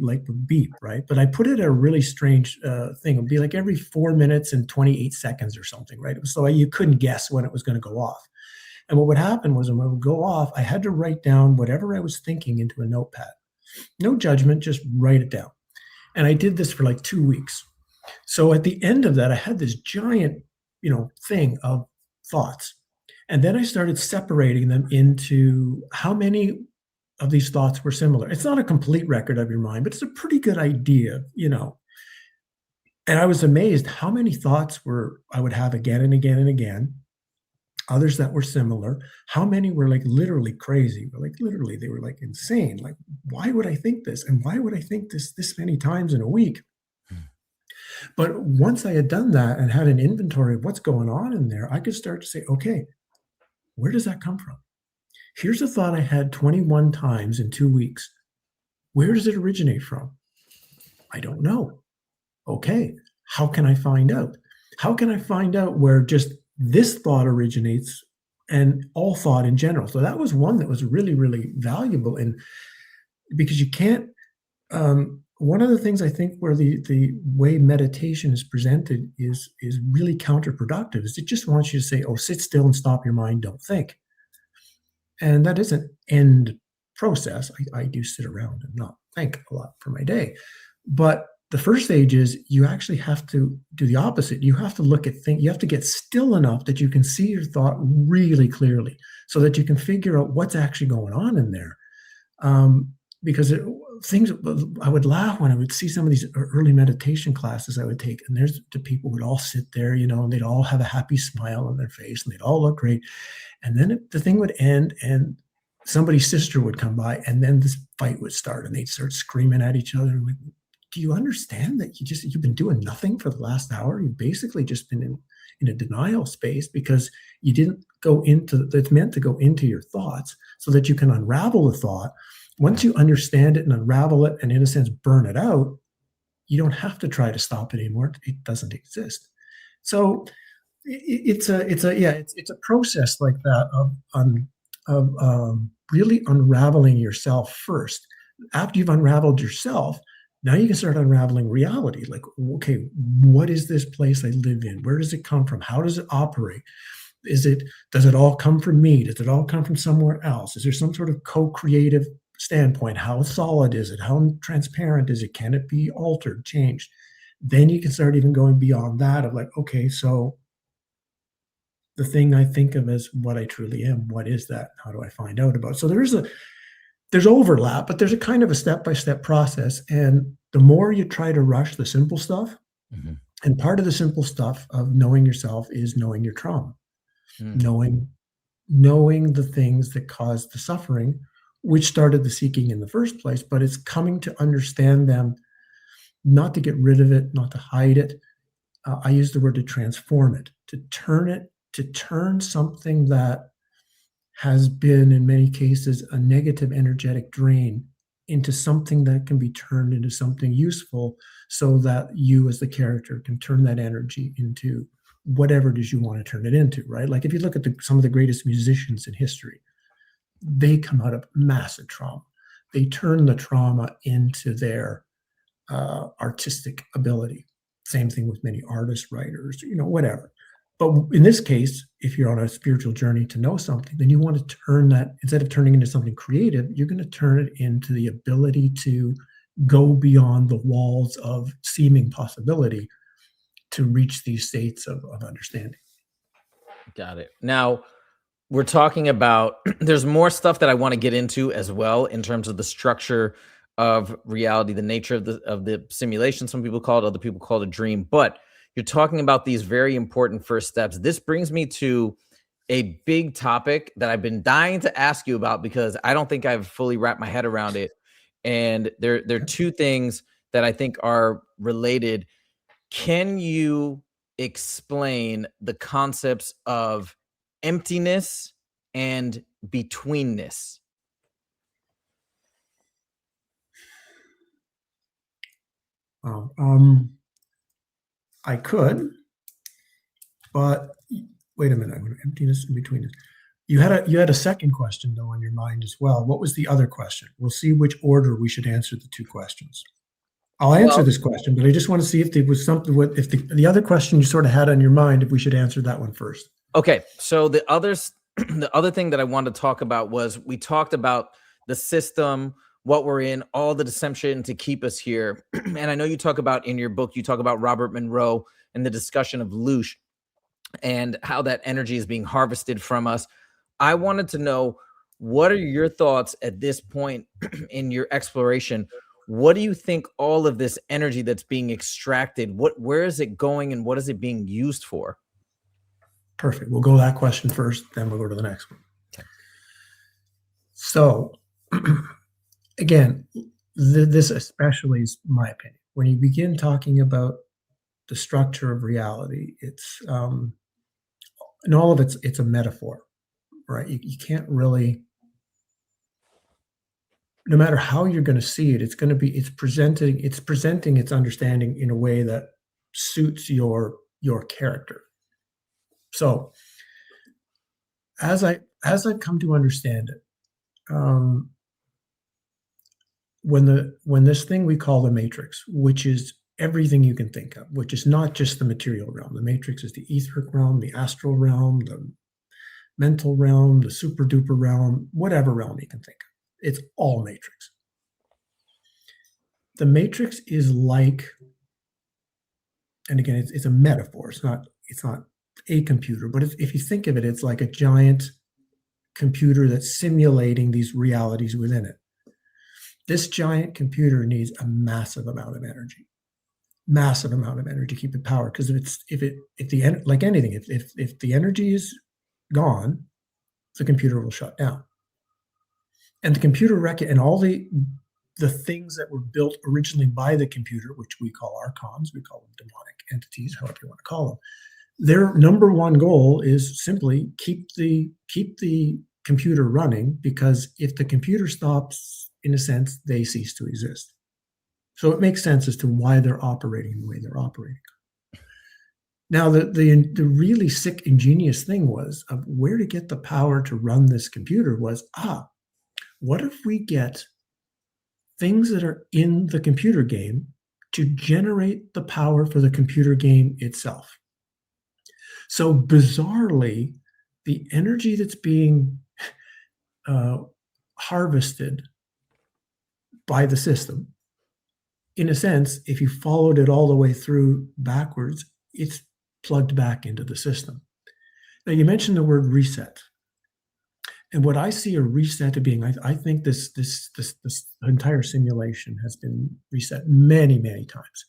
Speaker 2: beep, right? But I put it at a really strange thing. It would be like every 4 minutes and 28 seconds or something, right? It was so you couldn't guess when it was going to go off. And what would happen was, when it would go off, I had to write down whatever I was thinking into a notepad. No judgment, just write it down. And I did this for like 2 weeks. So at the end of that, I had this giant, thing of thoughts. And then I started separating them into how many of these thoughts were similar. It's not a complete record of your mind, but it's a pretty good idea, And I was amazed how many thoughts I would have again and again and again. Others that were similar. How many were literally crazy? Literally, they were insane. Why would I think this? And why would I think this many times in a week? But once I had done that and had an inventory of what's going on in there, I could start to say, okay, where does that come from? Here's a thought I had 21 times in 2 weeks. Where does it originate from? I don't know. Okay, how can I find out? How can I find out where just this thought originates and all thought in general? So that was one that was really, really valuable. And because you can't, one of the things I think where the way meditation is presented is really counterproductive, is it just wants you to say, oh, sit still and stop your mind, don't think. And that is an end process. I do sit around and not think a lot for my day. But the first stage is you actually have to do the opposite. You have to look at things. You have to get still enough that you can see your thought really clearly, so that you can figure out what's actually going on in there. Because things, I would laugh when I would see some of these early meditation classes I would take, and there's the people would all sit there, and they'd all have a happy smile on their face, and they'd all look great. And then the thing would end, and somebody's sister would come by, and then this fight would start, and they'd start screaming at each other. And like, do you understand that you've been doing nothing for the last hour? You've basically just been in a denial space because you didn't go into, it's meant to go into your thoughts so that you can unravel the thought. Once you understand it and unravel it and in a sense burn it out, you don't have to try to stop it anymore. It doesn't exist. So it's a process like that of really unraveling yourself first. After you've unraveled yourself, now you can start unraveling reality. Like, okay, what is this place I live in? Where does it come from? How does it operate? Does it all come from me? Does it all come from somewhere else? Is there some sort of co-creative standpoint? How solid is it? How transparent is it? Can it be altered, changed? Then you can start even going beyond that of like, okay, so the thing I think of as what I truly am, what is that? How do I find out about it? So there's overlap, but there's a kind of a step-by-step process. And the more you try to rush the simple stuff, and part of the simple stuff of knowing yourself is knowing your trauma, knowing the things that caused the suffering, which started the seeking in the first place, but it's coming to understand them, not to get rid of it, not to hide it. I use the word to transform it, to turn something that has been, in many cases, a negative energetic drain into something that can be turned into something useful so that you as the character can turn that energy into whatever it is you want to turn it into, right? Like if you look at some of the greatest musicians in history, they come out of massive trauma. They turn the trauma into their artistic ability. Same thing with many artists, writers, whatever. But in this case, if you're on a spiritual journey to know something, then you want to turn that, instead of turning into something creative, you're going to turn it into the ability to go beyond the walls of seeming possibility to reach these states of understanding.
Speaker 1: Got it. Now, we're talking about, there's more stuff that I want to get into as well in terms of the structure of reality, the nature of the simulation, some people call it, other people call it a dream, but you're talking about these very important first steps. This brings me to a big topic that I've been dying to ask you about because I don't think I've fully wrapped my head around it. And there are two things that I think are related. Can you explain the concepts of emptiness and betweenness?
Speaker 2: I could, but wait a minute. Emptiness and betweenness. You had a second question though on your mind as well. What was the other question? We'll see which order we should answer the two questions. I'll answer this question, but I just want to see if there was something with the other question you sort of had on your mind, if we should answer that one first.
Speaker 1: Okay, so the other thing that I wanted to talk about was we talked about the system, what we're in, all the deception to keep us here. And I know you talk about in your book, you talk about Robert Monroe and the discussion of Loosh and how that energy is being harvested from us. I wanted to know, what are your thoughts at this point in your exploration? What do you think all of this energy that's being extracted, where is it going and what is it being used for?
Speaker 2: Perfect. We'll go that question first, then we'll go to the next one. Okay. So again, this especially is my opinion. When you begin talking about the structure of reality, it's and all of it's a metaphor, right? You can't really, no matter how you're going to see it, it's presenting its understanding in a way that suits your character. So as I've come to understand it, when this thing we call the matrix, which is everything you can think of, which is not just the material realm. The matrix is the etheric realm, the astral realm, the mental realm, the super duper realm, whatever realm you can think of. It's all matrix. The matrix is like, and again, it's a metaphor. It's not a computer, but if you think of it, it's like a giant computer that's simulating these realities within it. This giant computer needs a massive amount of energy. Massive amount of energy to keep it powered. Because like anything, if the energy is gone, the computer will shut down. And the computer and all the things that were built originally by the computer, which we call archons, we call them demonic entities, however you want to call them, their number one goal is simply keep the computer running, because if the computer stops, in a sense, they cease to exist. So it makes sense as to why they're operating the way they're operating. Now, the really sick, ingenious thing was of where to get the power to run this computer was, what if we get things that are in the computer game to generate the power for the computer game itself? So bizarrely, the energy that's being harvested by the system, in a sense, if you followed it all the way through backwards, it's plugged back into the system. Now, you mentioned the word reset. And what I see a reset to being, I think this entire simulation has been reset many, many times.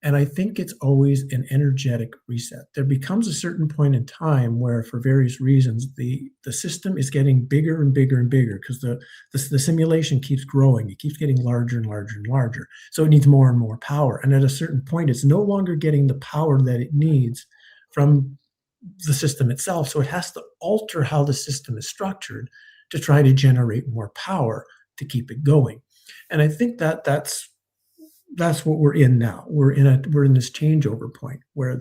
Speaker 2: And I think it's always an energetic reset. There becomes a certain point in time where, for various reasons, the system is getting bigger and bigger and bigger, because the simulation keeps growing. It keeps getting larger and larger and larger. So it needs more and more power. And at a certain point, it's no longer getting the power that it needs from the system itself. So it has to alter how the system is structured to try to generate more power to keep it going. And I think that's what we're in now. We're in this changeover point where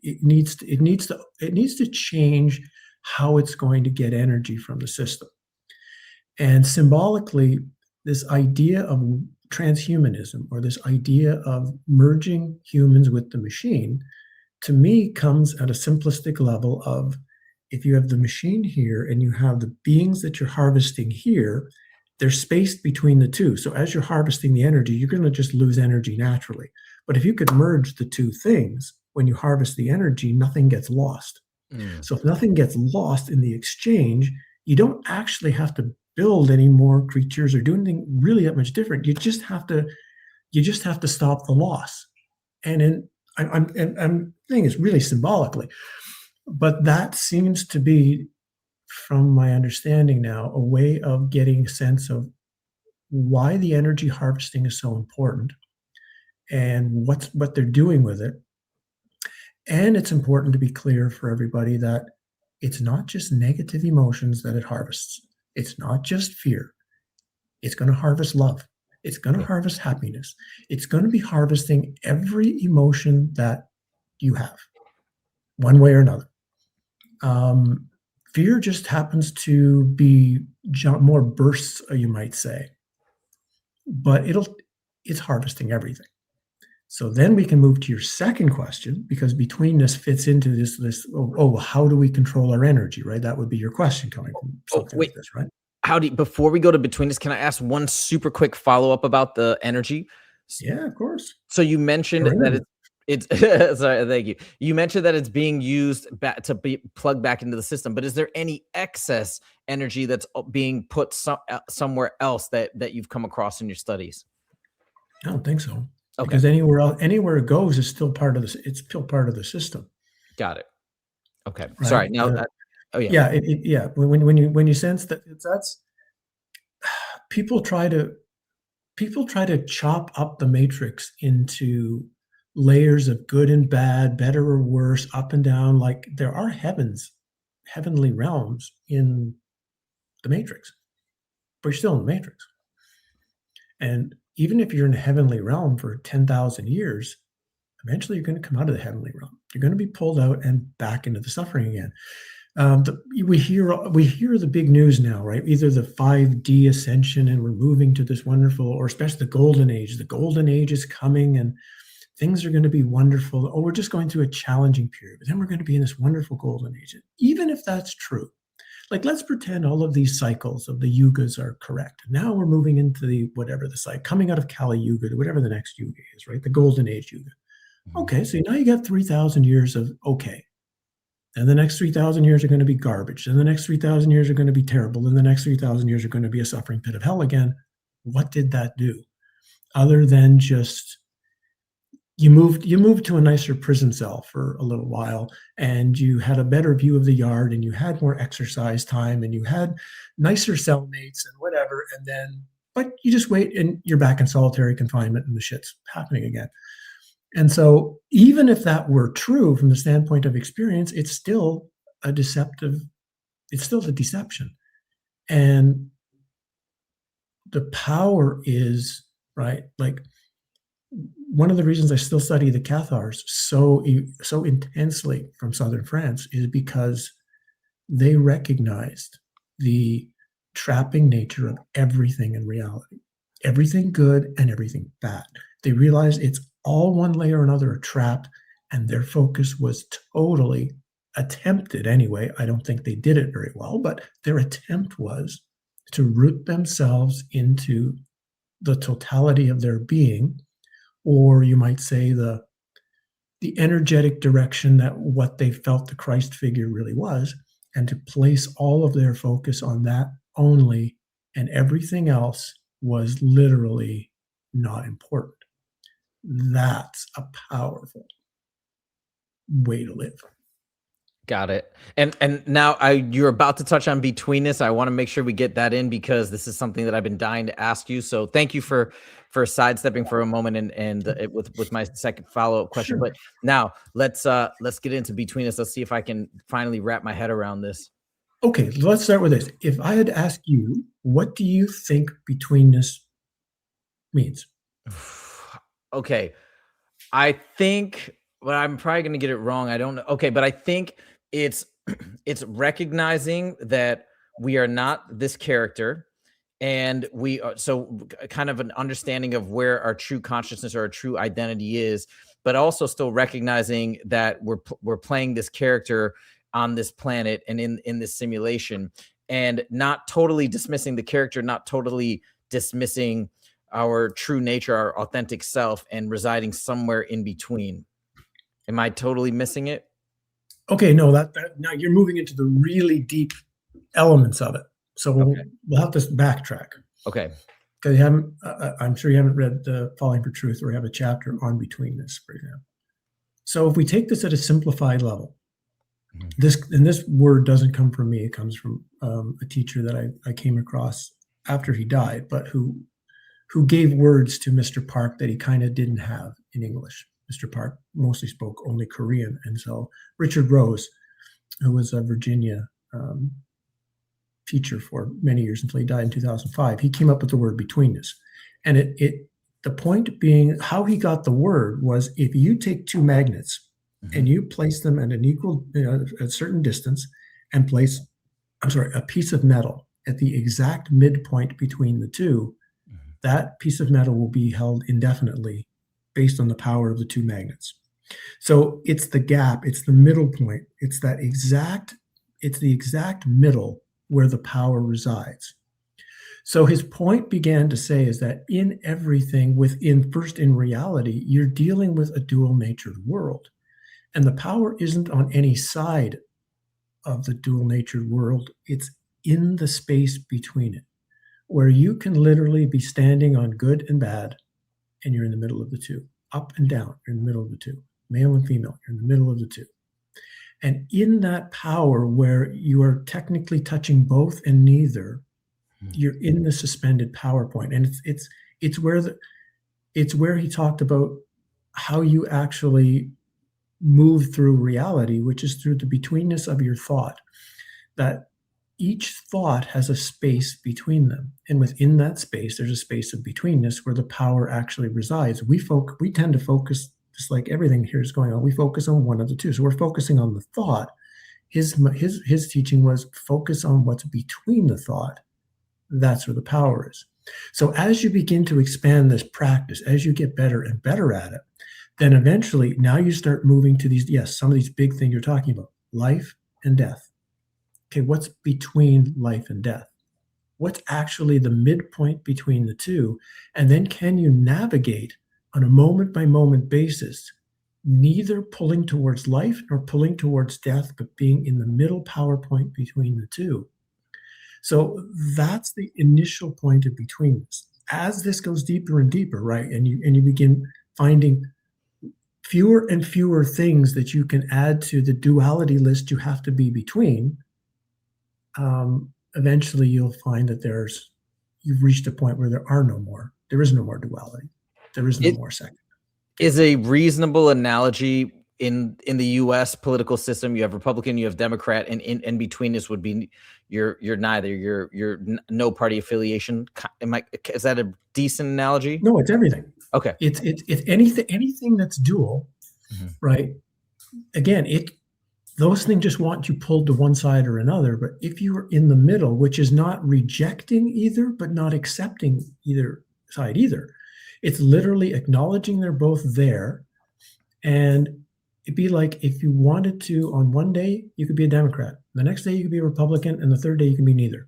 Speaker 2: it needs to change how it's going to get energy from the system. And symbolically, this idea of transhumanism, or this idea of merging humans with the machine, to me comes at a simplistic level of, if you have the machine here and you have the beings that you're harvesting here, they're spaced between the two. So as you're harvesting the energy, you're going to just lose energy naturally. But if you could merge the two things, when you harvest the energy, nothing gets lost. So if nothing gets lost in the exchange, you don't actually have to build any more creatures or do anything really that much different. You just have to stop the loss. And I'm saying it's really symbolically, but that seems to be, from my understanding now, a way of getting a sense of why the energy harvesting is so important and what they're doing with it. And it's important to be clear for everybody that it's not just negative emotions that it harvests. It's not just fear. It's going to harvest love. It's going to harvest happiness. It's going to be harvesting every emotion that you have, one way or another. Fear just happens to be more bursts, you might say, but it's harvesting everything. So then we can move to your second question, because Betweenness fits into this, how do we control our energy, right? That would be your question coming from something like this, right?
Speaker 1: Howdy, before we go to Betweenness, can I ask one super quick follow-up about the energy?
Speaker 2: Yeah, of course.
Speaker 1: So you mentioned that it's sorry, thank you. You mentioned that it's being used to be plugged back into the system, but is there any excess energy that's being put somewhere else that you've come across in your studies?
Speaker 2: I don't think so.
Speaker 1: Okay.
Speaker 2: Because anywhere it goes is still part of it's still part of the system.
Speaker 1: Got it. Okay.
Speaker 2: Right?
Speaker 1: Sorry. Now,
Speaker 2: yeah. Yeah. When you sense that that's people try to chop up the matrix into layers of good and bad, better or worse, up and down. Like, there are heavenly realms in the matrix, but you're still in the matrix. And even if you're in a heavenly realm for 10,000 years, eventually you're going to come out of the heavenly realm. You're going to be pulled out and back into the suffering again. We hear the big news now, right? Either the 5D ascension and we're moving to this wonderful, or especially the golden age. The golden age is coming and things are going to be wonderful. Oh, we're just going through a challenging period, but then we're going to be in this wonderful golden age. Even if that's true, like, let's pretend all of these cycles of the yugas are correct. Now we're moving into the coming out of Kali Yuga to whatever the next yuga is, right? The golden age yuga. Okay, so now you got 3,000 years of okay. And the next 3,000 years are going to be garbage. And the next 3,000 years are going to be terrible. And the next 3,000 years are going to be a suffering pit of hell again. what did that do? Other than just you moved to a nicer prison cell for a little while, and you had a better view of the yard, and you had more exercise time, and you had nicer cellmates and whatever, and then but you just wait and you're back in solitary confinement and the shit's happening again. And so even if that were true from the standpoint of experience, it's still a deception. And the power is, right, like one of the reasons I still study the Cathars so intensely from southern France is because they recognized the trapping nature of everything in reality, everything good and everything bad. They realized it's all one layer or another are trapped, and their focus was totally attempted anyway. I don't think they did it very well, but their attempt was to root themselves into the totality of their being, or you might say the energetic direction that what they felt the Christ figure really was, and to place all of their focus on that only, and everything else was literally not important. That's a powerful way to live.
Speaker 1: Got it. And now you're about to touch on Betweenness. I want to make sure we get that in because this is something that I've been dying to ask you. So thank you for sidestepping for a moment and with my second follow-up question.
Speaker 2: Sure.
Speaker 1: But now let's get into Betweenness. Let's see if I can finally wrap my head around this.
Speaker 2: Okay, let's start with this. If I had to ask you, what do you think Betweenness means?
Speaker 1: Okay. I think, well, I'm probably going to get it wrong. I don't know. Okay, but I think it's recognizing that we are not this character, and we are so kind of an understanding of where our true consciousness or our true identity is, but also still recognizing that we're playing this character on this planet and in this simulation, and not totally dismissing the character, not totally dismissing our true nature, our authentic self, and residing somewhere in between. Am I totally missing it?
Speaker 2: Okay, no, that now you're moving into the really deep elements of it. So we'll have to backtrack.
Speaker 1: Okay.
Speaker 2: Because I'm sure you haven't read Falling for Truth, where we have a chapter on Betweenness, for example. So if we take this at a simplified level, this word doesn't come from me. It comes from a teacher that I came across after he died, but who gave words to Mr. Park that he kind of didn't have in English. Mr. Park mostly spoke only Korean. And so Richard Rose, who was a Virginia teacher for many years until he died in 2005, he came up with the word Betweenness. And the point being, how he got the word was, if you take two magnets and you place them at an equal, a certain distance, and place, a piece of metal at the exact midpoint between the two, that piece of metal will be held indefinitely based on the power of the two magnets. So it's the gap, it's the middle point, it's the exact middle where the power resides. So his point began to say is that in everything in reality, you're dealing with a dual natured world. And the power isn't on any side of the dual natured world, it's in the space between it, where you can literally be standing on good and bad, and you're in the middle of the two. Up and down, you're in the middle of the two. Male and female, you're in the middle of the two. And in that power where you are technically touching both and neither, you're in the suspended power point. And it's where he talked about how you actually move through reality, which is through the betweenness of your thought. That each thought has a space between them. And within that space, there's a space of betweenness where the power actually resides. We tend to focus, just like everything here is going on, we focus on one of the two. So we're focusing on the thought. His teaching was focus on what's between the thought. That's where the power is. So as you begin to expand this practice, as you get better and better at it, then eventually now you start moving to these, some of these big things you're talking about, life and death. Okay, what's between life and death? What's actually the midpoint between the two? And then can you navigate on a moment-by-moment basis, neither pulling towards life nor pulling towards death, but being in the middle power point between the two? So that's the initial point of betweenness. as this goes deeper and deeper, right, and you begin finding fewer and fewer things that you can add to the duality list you have to be between, eventually you'll find that you've reached a point where there is no more duality. There is no more second.
Speaker 1: Is a reasonable analogy in the U.S. political system, you have Republican, you have Democrat, and in between this would be you're neither. You're no party affiliation. Is that a decent analogy?
Speaker 2: No, it's everything.
Speaker 1: Okay.
Speaker 2: It's anything that's dual, right? Again, those things just want you pulled to one side or another. But if you are in the middle, which is not rejecting either, but not accepting either side either, it's literally acknowledging they're both there. And it'd be like if you wanted to, on one day, you could be a Democrat. The next day, you could be a Republican. And the third day, you can be neither.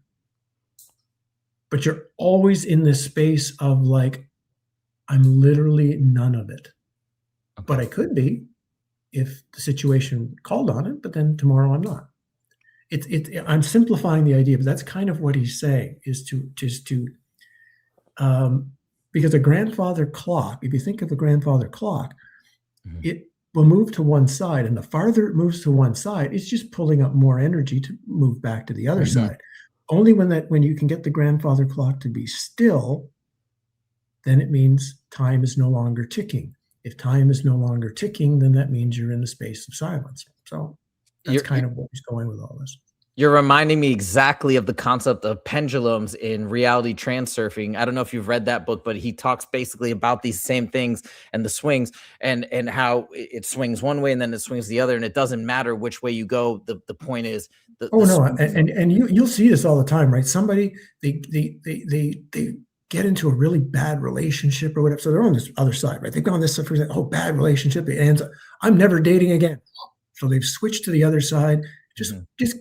Speaker 2: But you're always in this space of like, I'm literally none of it. Okay. But I could be if the situation called on it, but then tomorrow I'm not. I'm simplifying the idea, but that's kind of what he's saying, is because a grandfather clock, if you think of a grandfather clock, it will move to one side, and the farther it moves to one side, it's just pulling up more energy to move back to the other side. Only when you can get the grandfather clock to be still, then it means time is no longer ticking. If time is no longer ticking, then that means you're in the space of silence. So that's kind of what he's going with all this.
Speaker 1: You're reminding me exactly of the concept of pendulums in reality transurfing. I don't know if you've read that book, but he talks basically about these same things and the swings and how it swings one way and then it swings the other. And it doesn't matter which way you go. The point is
Speaker 2: and you'll see this all the time, right? Somebody, they get into a really bad relationship or whatever. So they're on this other side, right? They've gone this, for example, bad relationship. It ends up, I'm never dating again. So they've switched to the other side. Just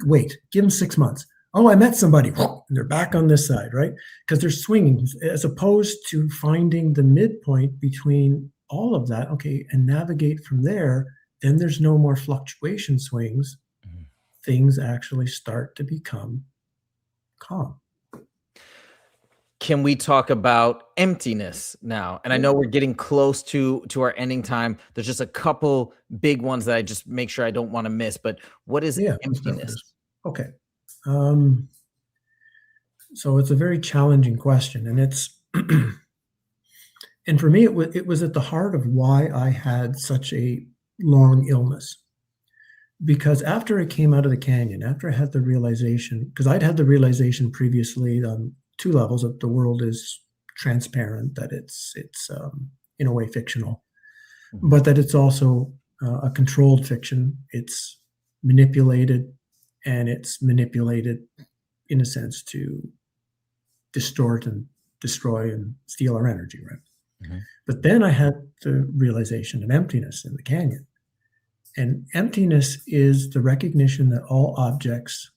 Speaker 2: wait, give them 6 months. Oh, I met somebody. And they're back on this side, right? Because they're swinging, as opposed to finding the midpoint between all of that. Okay, and navigate from there. Then there's no more fluctuation swings. Things actually start to become calm.
Speaker 1: Can we talk about emptiness now? And I know we're getting close to our ending time. There's just a couple big ones that I just make sure I don't want to miss. But what is emptiness?
Speaker 2: Okay. So it's a very challenging question. And it's, and for me, it was at the heart of why I had such a long illness. Because after I came out of the canyon, after I had the realization, because I'd had the realization previously on 2 levels, that the world is transparent, that it's in a way fictional, but that it's also a controlled fiction. It's manipulated, and it's manipulated in a sense to distort and destroy and steal our energy, right? But then I had the realization of emptiness in the canyon. And emptiness is the recognition that all objects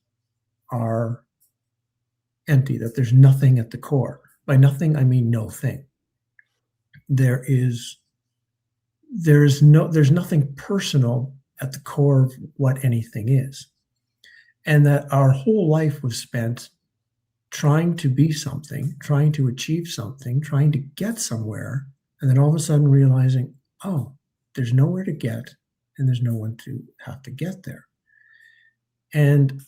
Speaker 2: are empty, that there's nothing at the core. By nothing, I mean no thing. There's nothing personal at the core of what anything is. And that our whole life was spent trying to be something, trying to achieve something, trying to get somewhere, and then all of a sudden realizing, oh, there's nowhere to get, and there's no one to have to get there. And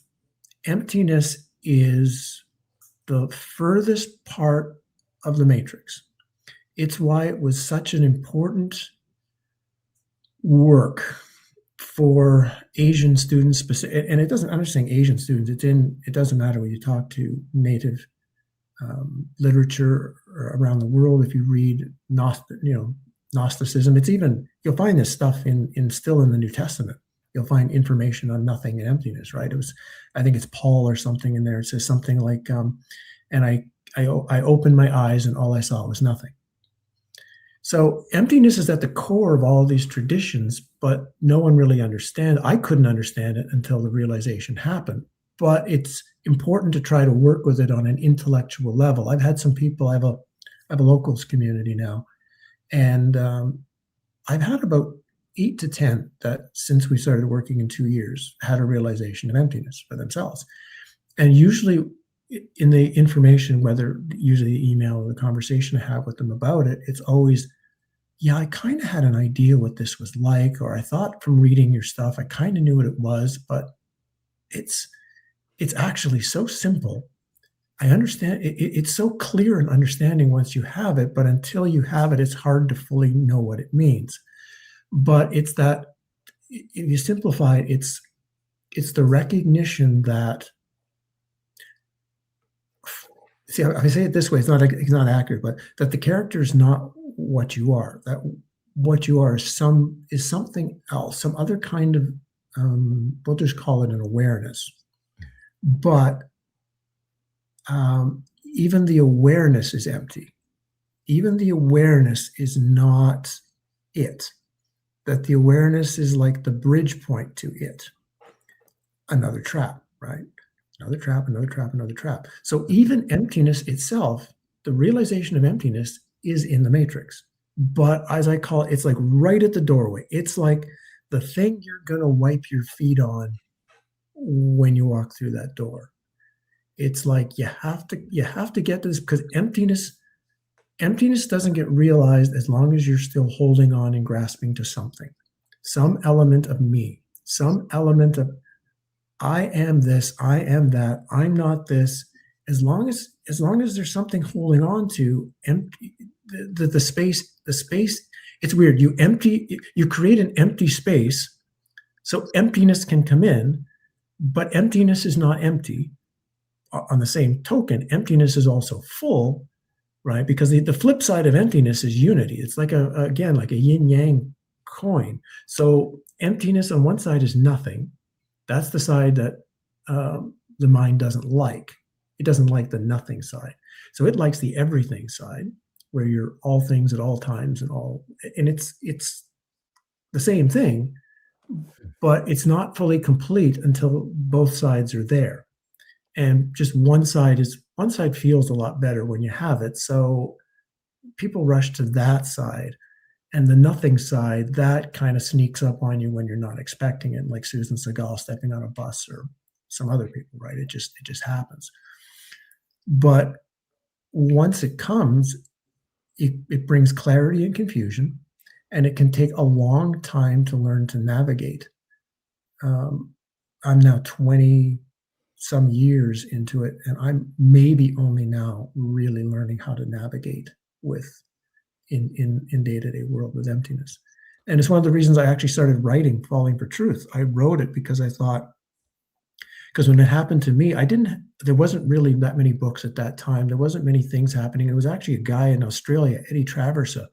Speaker 2: emptiness is the furthest part of the matrix. It's why it was such an important work for Asian students, and it doesn't, I'm just saying Asian students, it doesn't matter when you talk to native literature around the world. If you read Gnosticism, it's even, you'll find this stuff still in the New Testament. You'll find information on nothing and emptiness, right? I think it's Paul or something in there. It says something like, and I opened my eyes and all I saw was nothing. So emptiness is at the core of all of these traditions, but no one really understands. I couldn't understand it until the realization happened. But it's important to try to work with it on an intellectual level. I've had some people, I have a locals community now, and I've had about 8 to 10 that since we started working in 2 years had a realization of emptiness for themselves. And usually in the information, whether usually the email or the conversation I have with them about it, it's always, yeah, I kind of had an idea what this was like, or I thought from reading your stuff, I kind of knew what it was, but it's actually so simple. I understand it's so clear and understanding once you have it, but until you have it, it's hard to fully know what it means. But it's that, if you simplify it, it's the recognition that, see, I say it this way, it's not accurate, but that the character is not what you are. That what you are is something else, some other kind of, we'll just call it an awareness. But even the awareness is empty. Even the awareness is not it. That the awareness is like the bridge point to it. Another trap, right? Another trap, another trap, another trap. So even emptiness itself, the realization of emptiness is in the matrix. But as I call it, it's like right at the doorway. It's like the thing you're going to wipe your feet on when you walk through that door. It's like you have to get this, because emptiness doesn't get realized as long as you're still holding on and grasping to something, some element of me, some element of I am this, I am that, I'm not this. As long as there's something holding on to, empty the space. It's weird. You create an empty space, so emptiness can come in, but emptiness is not empty. On the same token, emptiness is also full, right? Because the flip side of emptiness is unity. It's like again, like a yin yang coin. So emptiness on one side is nothing. That's the side that the mind doesn't like. It doesn't like the nothing side. So it likes the everything side, where you're all things at all times and it's the same thing, but it's not fully complete until both sides are there. And just one side feels a lot better when you have it. So people rush to that side. And the nothing side, that kind of sneaks up on you when you're not expecting it, like Susan Segal stepping on a bus or some other people, right? It just happens. But once it comes, it brings clarity and confusion, and it can take a long time to learn to navigate. I'm now 20 some years into it, and I'm maybe only now really learning how to navigate with in day-to-day world with emptiness. And it's one of the reasons I actually started writing Falling for Truth. I wrote it because I thought, because when it happened to me, there wasn't really that many books at that time. There wasn't many things happening. It was actually a guy in Australia, Eddie Traversa,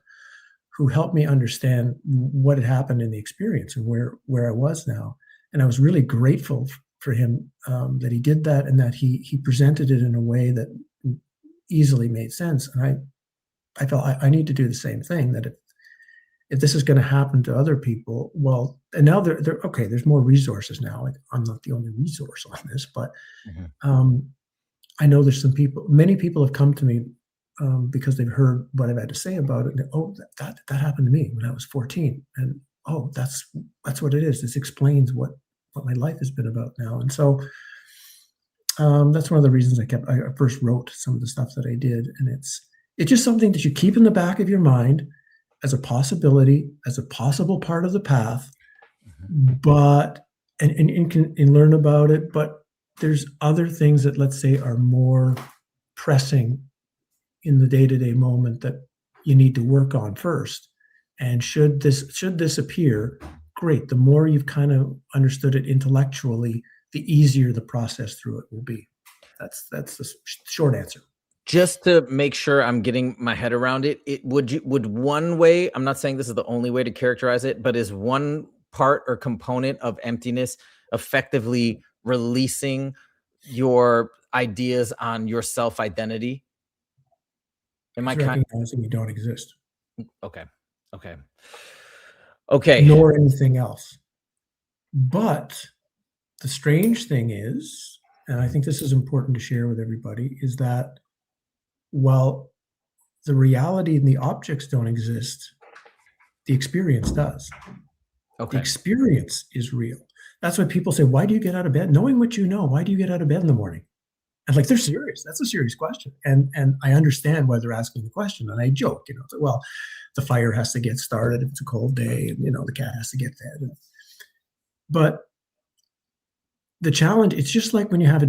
Speaker 2: who helped me understand what had happened in the experience and where I was now. And I was really grateful for him that he did that, and that he presented it in a way that easily made sense. And I felt I need to do the same thing, that if this is going to happen to other people, well, and now they're okay, there's more resources now. Like, I'm not the only resource on this, but I know there's many people have come to me because they've heard what I've had to say about it. And, oh, that happened to me when I was 14. And, oh, that's what it is. This explains what my life has been about now. And so that's one of the reasons I first wrote some of the stuff that I did. And it's just something that you keep in the back of your mind as a possibility, as a possible part of the path, but and can learn about it. But there's other things that, let's say, are more pressing in the day-to-day moment that you need to work on first. And should this appear, great. The more you've kind of understood it intellectually, the easier the process through it will be. That's the short answer.
Speaker 1: Just to make sure I'm getting my head around it, would one way, I'm not saying this is the only way to characterize it, but is one part or component of emptiness effectively releasing your ideas on your self-identity?
Speaker 2: Am I recognizing you don't exist?
Speaker 1: Okay.
Speaker 2: Nor anything else. But the strange thing is, and I think this is important to share with everybody, is that while the reality and the objects don't exist, the experience does. Okay. The experience is real. That's why people say, why do you get out of bed? Knowing what you know, why do you get out of bed in the morning? And like, they're serious. That's a serious question. And I understand why they're asking the question. And I joke, you know, well, the fire has to get started if it's a cold day, and, you know, the cat has to get fed. But the challenge, it's just like when you have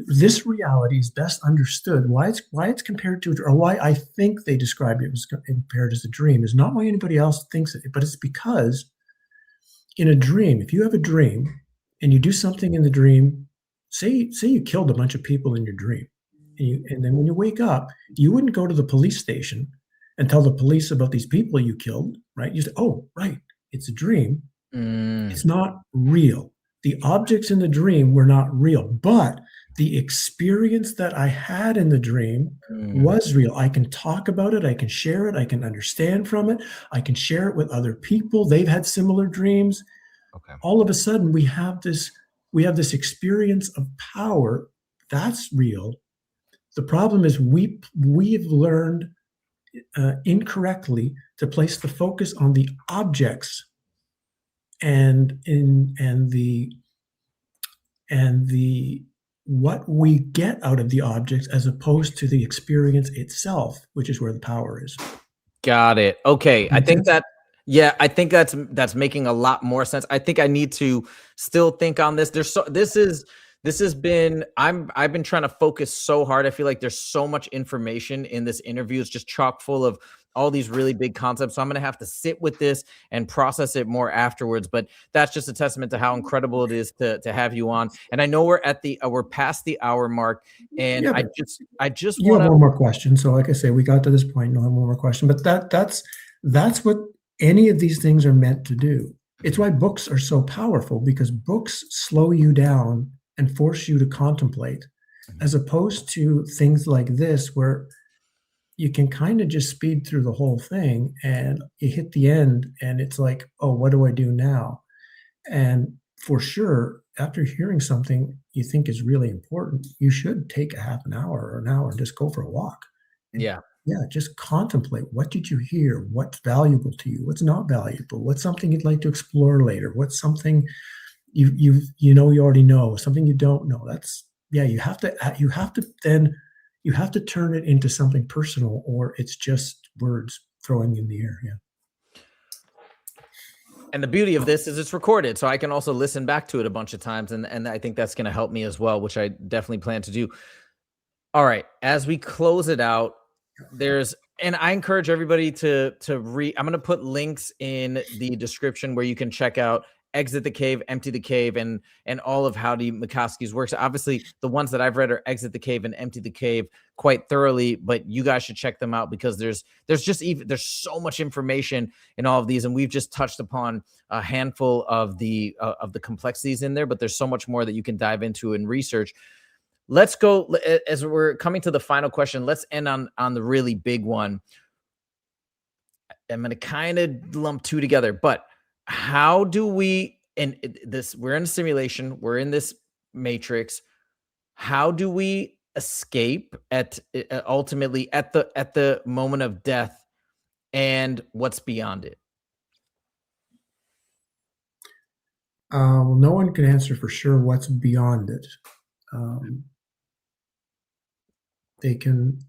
Speaker 2: this reality is best understood. Why it's compared to, or why I think they described it as compared as a dream, is not why anybody else thinks it, but it's because in a dream, if you have a dream and you do something in the dream, say you killed a bunch of people in your dream, and then when you wake up, you wouldn't go to the police station and tell the police about these people you killed, right? You say, oh, right, it's a dream. It's not real. The objects in the dream were not real, but the experience that I had in the dream was real. I can talk about it. I can share it. I can understand from it. I can share it with other people. They've had similar dreams.
Speaker 1: Okay.
Speaker 2: All of a sudden, we have this experience of power that's real. The problem is we've learned incorrectly to place the focus on the objects and the what we get out of the objects, as opposed to the experience itself, which is where the power is.
Speaker 1: Got it. Okay. I think that, yeah, I think that's making a lot more sense. I think I need to still think on this. This has been, I've been trying to focus so hard. I feel like there's so much information in this interview. It's just chock full of all these really big concepts. So I'm going to have to sit with this and process it more afterwards. But that's just a testament to how incredible it is to have you on. And I know we're at we're past the hour mark, and
Speaker 2: Yeah,
Speaker 1: I just
Speaker 2: you
Speaker 1: want
Speaker 2: have one more question. So like I say, we got to this point, you'll have one more question, but that's what any of these things are meant to do. It's why books are so powerful, because books slow you down and force you to contemplate, as opposed to things like this, where you can kind of just speed through the whole thing and you hit the end and it's like, oh, what do I do now? And for sure, after hearing something you think is really important, you should take a half an hour or an hour and just go for a walk.
Speaker 1: Yeah.
Speaker 2: Yeah, just contemplate. What did you hear? What's valuable to you? What's not valuable? What's something you'd like to explore later? What's something you already know? Something you don't know? That's, yeah. You have to turn it into something personal, or it's just words throwing in the air. Yeah.
Speaker 1: And the beauty of this is it's recorded, so I can also listen back to it a bunch of times, and I think that's going to help me as well, which I definitely plan to do. All right, as we close it out, and I encourage everybody to read. I'm going to put links in the description where you can check out Exit the Cave, Empty the Cave, and all of Howdie Mickoski's works. Obviously, the ones that I've read are Exit the Cave and Empty the Cave quite thoroughly, but you guys should check them out, because there's so much information in all of these, and we've just touched upon a handful of the complexities in there, but there's so much more that you can dive into and research. Let's go, as we're coming to the final question, let's end on the really big one. I'm going to kind of lump two together, but how do we, we're in a simulation, we're in this matrix. How do we escape ultimately at the moment of death, and what's beyond it?
Speaker 2: Well, no one can answer for sure what's beyond it. They can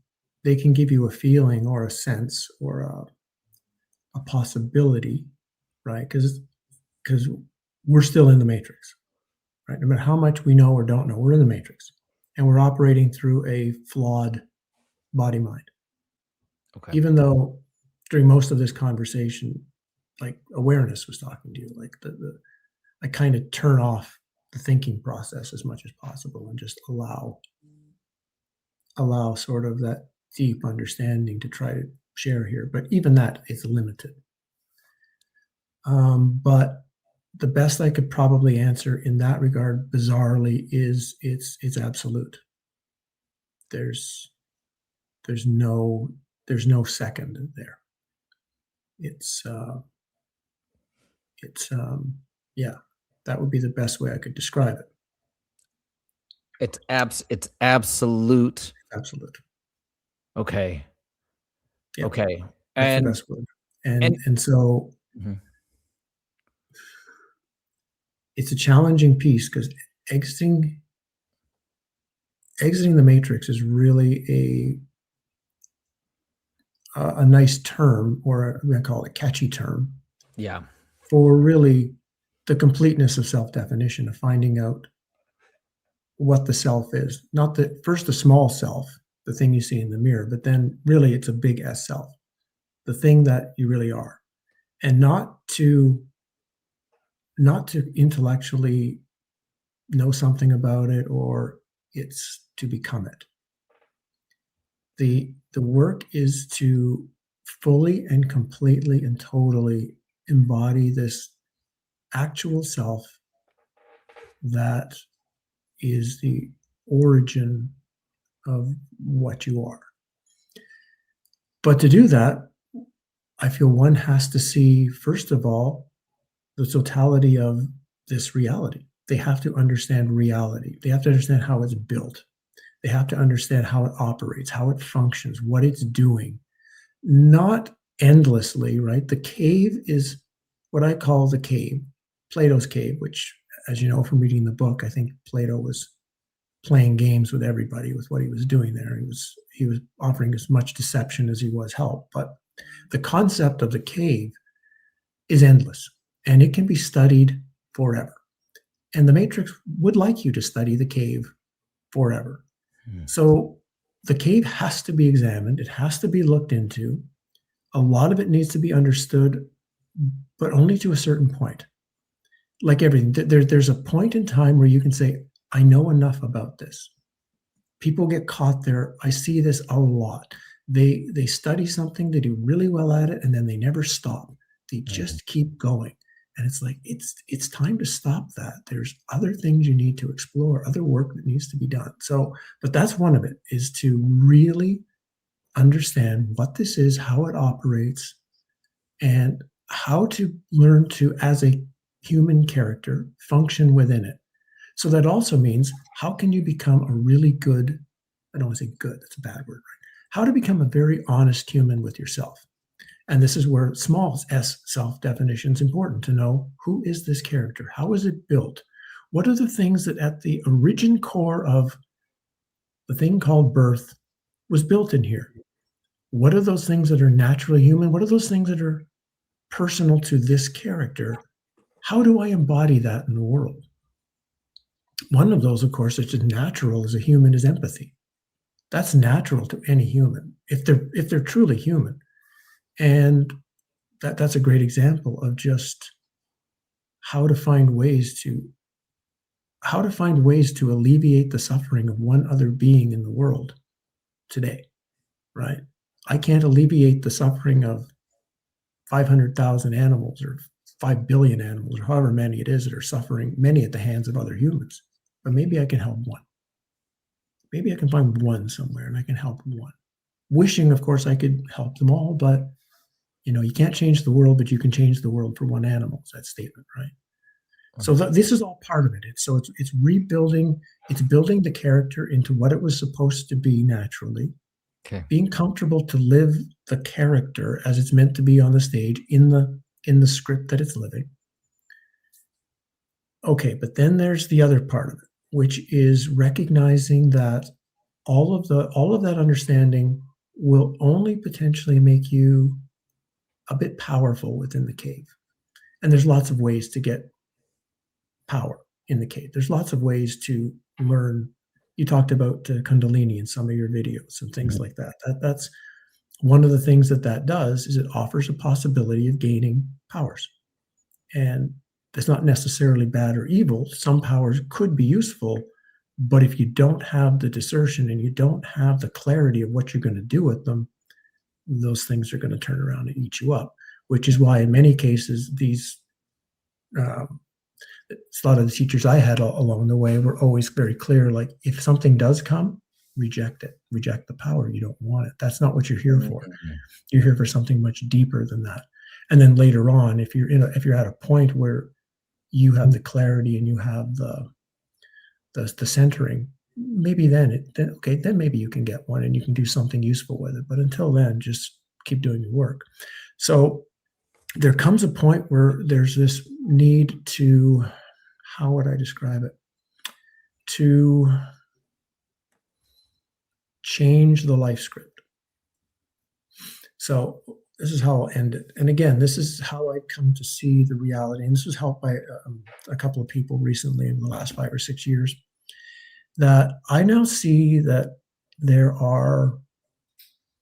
Speaker 2: give you a feeling or a sense or a possibility, right? Because we're still in the matrix, right? No matter how much we know or don't know, we're in the matrix, and we're operating through a flawed body mind. Okay. Even though during most of this conversation, like, awareness was talking to you, like I kind of turn off the thinking process as much as possible and just allow sort of that deep understanding to try to share here. But even that is limited. But the best I could probably answer in that regard, bizarrely, is it's absolute. There's no second there. Yeah, that would be the best way I could describe it.
Speaker 1: It's absolute.
Speaker 2: Absolute.
Speaker 1: Okay. Yeah. Okay.
Speaker 2: That's the best word. And so it's a challenging piece, because exiting exiting the matrix is really a nice term, or I call it a catchy term.
Speaker 1: Yeah.
Speaker 2: For really the completeness of self-definition, of finding out what the self is. Not the small self, the thing you see in the mirror, but then really it's a big S self, the thing that you really are. And not to intellectually know something about it, or it's to become it. The work is to fully and completely and totally embody this actual self that is the origin of what you are. But to do that, I feel one has to see, first of all, the totality of this reality. They have to understand reality. They have to understand how it's built. They have to understand how it operates, how it functions, what it's doing. Not endlessly, right? The cave is what I call the cave, Plato's cave, which, as you know from reading the book, I think Plato was playing games with everybody with what he was doing there. He was offering as much deception as he was help. But the concept of the cave is endless, and it can be studied forever. And the Matrix would like you to study the cave forever. So the cave has to be examined. It has to be looked into. A lot of it needs to be understood, but only to a certain point. Like everything, there's a point in time where you can say, I know enough about this. People get caught there. I see this a lot. They study something, they do really well at it, and then they never stop. They just keep going. And it's like, it's time to stop that. There's other things you need to explore, other work that needs to be done. So, but that's one of it, is to really understand what this is, how it operates, and how to learn to, as a human character, function within it. So that also means, how can you become a really good, I don't want to say good, that's a bad word, right? How to become a very honest human with yourself. And this is where small s self-definition is important, to know, who is this character? How is it built? What are the things that at the origin core of the thing called birth was built in here? What are those things that are naturally human? What are those things that are personal to this character? How do I embody that in the world? One of those, of course, that's just natural as a human, is empathy. That's natural to any human, if they're truly human. And that's a great example of just how to find ways to alleviate the suffering of one other being in the world today, right? I can't alleviate the suffering of 500,000 animals, or 5 billion animals, or however many it is that are suffering, many at the hands of other humans. But maybe I can help one. Maybe I can find one somewhere and I can help one. Wishing, of course, I could help them all, but you can't change the world, but you can change the world for one animal, is that statement, right? So this is all part of it. It's rebuilding, it's building the character into what it was supposed to be naturally.
Speaker 1: Okay.
Speaker 2: Being comfortable to live the character as it's meant to be on the stage, in the script that it's living. Okay, but then there's the other part of it, which is recognizing that all of that understanding will only potentially make you a bit powerful within the cave. And there's lots of ways to get power in the cave. There's lots of ways to learn. You talked about Kundalini in some of your videos and things like that. That's one of the things that does, is it offers a possibility of gaining powers. And it's not necessarily bad or evil. Some powers could be useful, but if you don't have the discernment and you don't have the clarity of what you're going to do with them, those things are going to turn around and eat you up, which is why in many cases a lot of the teachers I had along the way were always very clear, like, if something does come, reject it. Reject the power. You don't want it. That's not what you're here for. You're here for something much deeper than that. And then later on, if you're at a point where you have the clarity and you have the centering, maybe then maybe you can get one and you can do something useful with it. But until then, just keep doing your work. So there comes a point where there's this need to, how would I describe it? To change the life script. So this is how I'll end it. And again, this is how I come to see the reality. And this was helped by a couple of people recently in the last 5 or 6 years, that I now see that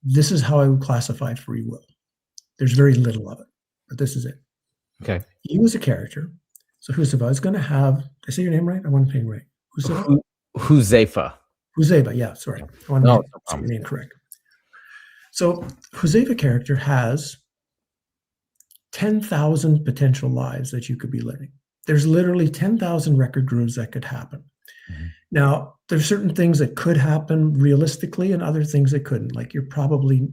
Speaker 2: this is how I would classify free will. There's very little of it, but this is it.
Speaker 1: Okay.
Speaker 2: You as a character. So Huzaifa is going to have, did I say your name right? I want to say it right.
Speaker 1: Huzaifa.
Speaker 2: Huzaifa, yeah, sorry. I want to say your name correct. So Huzaifa character has 10,000 potential lives that you could be living. There's literally 10,000 record grooves that could happen. Mm-hmm. Now, there's certain things that could happen realistically and other things that couldn't. Like you're probably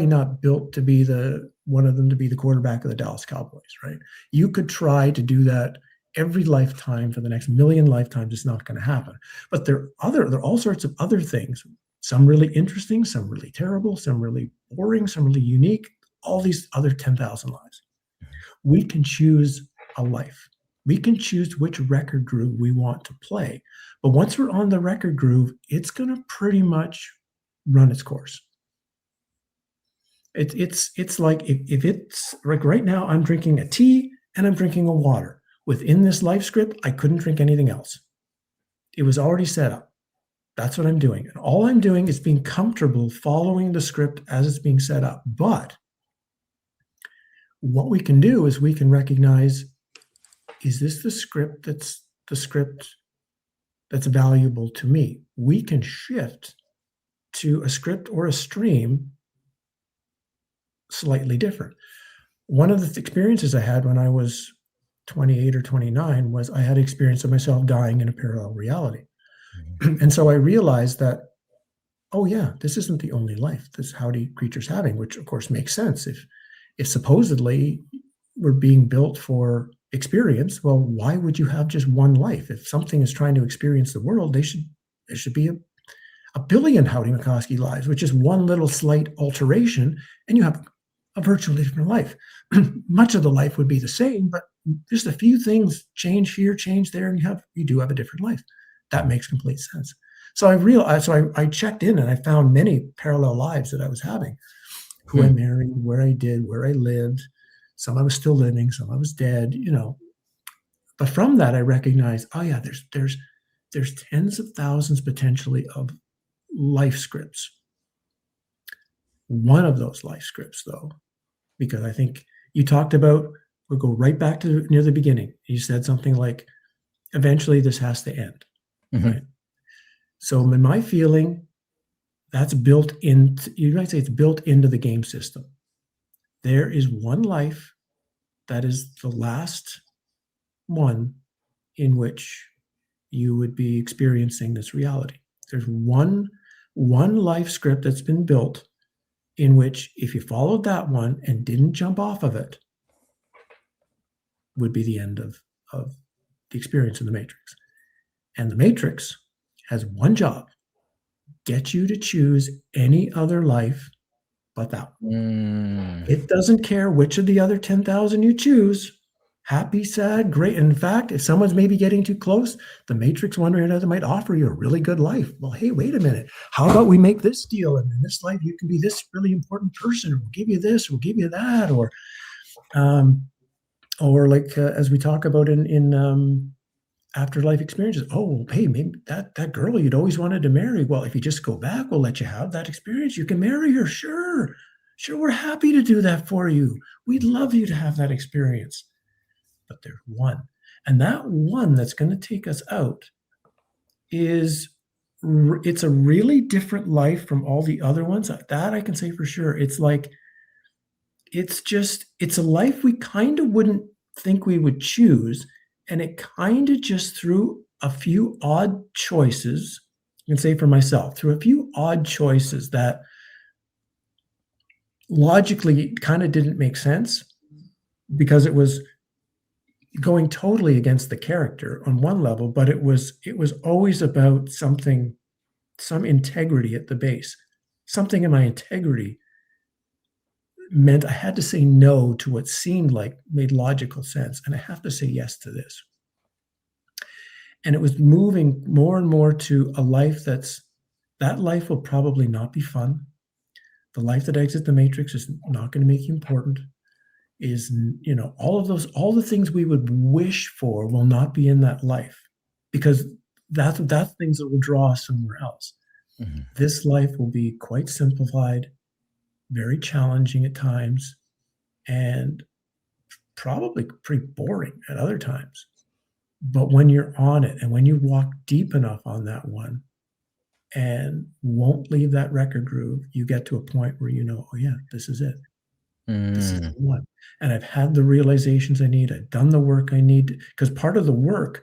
Speaker 2: not built to be one of them to be the quarterback of the Dallas Cowboys, right? You could try to do that every lifetime for the next million lifetimes. It's not going to happen. But there are all sorts of other things, some really interesting, some really terrible, some really boring, some really unique, all these other 10,000 lives. We can choose a life. We can choose which record groove we want to play. But once we're on the record groove, it's going to pretty much run its course. It's like if it's like right now, I'm drinking a tea and I'm drinking a water. Within this life script, I couldn't drink anything else. It was already set up. That's what I'm doing. And all I'm doing is being comfortable following the script as it's being set up. But what we can do is we can recognize, is this the script that's valuable to me? We can shift to a script or a stream slightly different. One of the experiences I had when I was 28 or 29 was I had experience of myself dying in a parallel reality. Mm-hmm. And so I realized that, oh yeah, this isn't the only life this Howdie creature's having, which of course makes sense. If supposedly we're being built for experience, well, why would you have just one life? If something is trying to experience the world, there should be a billion Howdie Mickoski lives, which is one little slight alteration, and you have a virtually different life. Much of the life would be the same, but just a few things change here, change there, and you do have a different life. That makes complete sense. So I checked in and I found many parallel lives that I was having. Who I married, where I did, where I lived. Some I was still living, some I was dead, But from that, I recognized, oh yeah, there's tens of thousands potentially of life scripts. One of those life scripts, though, because I think you talked about, we'll go right back to near the beginning. You said something like, eventually this has to end. Mm-hmm. Right? So in my feeling, that's built into, you might say it's built into the game system. There is one life that is the last one in which you would be experiencing this reality. There's one life script that's been built in which if you followed that one and didn't jump off of it, would be the end of the experience in the Matrix. And the Matrix has one job: get you to choose any other life but that one. It doesn't care which of the other 10,000 you choose. Happy, sad, great. In fact, if someone's maybe getting too close, the Matrix wondering whether might offer you a really good life. Well, hey, wait a minute. How about we make this deal? And in this life, you can be this really important person. We'll give you this, we'll give you that. Or like as we talk about in afterlife experiences. Oh, hey, maybe that girl you'd always wanted to marry. Well, if you just go back, we'll let you have that experience. You can marry her. Sure, we're happy to do that for you. We'd love you to have that experience. But there's one. And that one that's going to take us out it's a really different life from all the other ones. That I can say for sure. It's like, it's a life we kind of wouldn't think we would choose. And it kind of just through a few odd choices, I can say for myself, through a few odd choices that logically kind of didn't make sense because it was going totally against the character on one level, but it was always about some integrity at the base. Something in my integrity meant I had to say no to what seemed like made logical sense, and I have to say yes to this. And it was moving more and more to a life that that life will probably not be fun. The life that exits the matrix is not going to make you important. Is, you know, all the things we would wish for will not be in that life, because that's things that will draw us somewhere else.
Speaker 1: Mm-hmm.
Speaker 2: This life will be quite simplified, very challenging at times, and probably pretty boring at other times. But when you're on it and when you walk deep enough on that one and won't leave that record groove, you get to a point where you know, oh yeah, this is it. This is the one. And I've had the realizations I need. I've done the work I need, because part of the work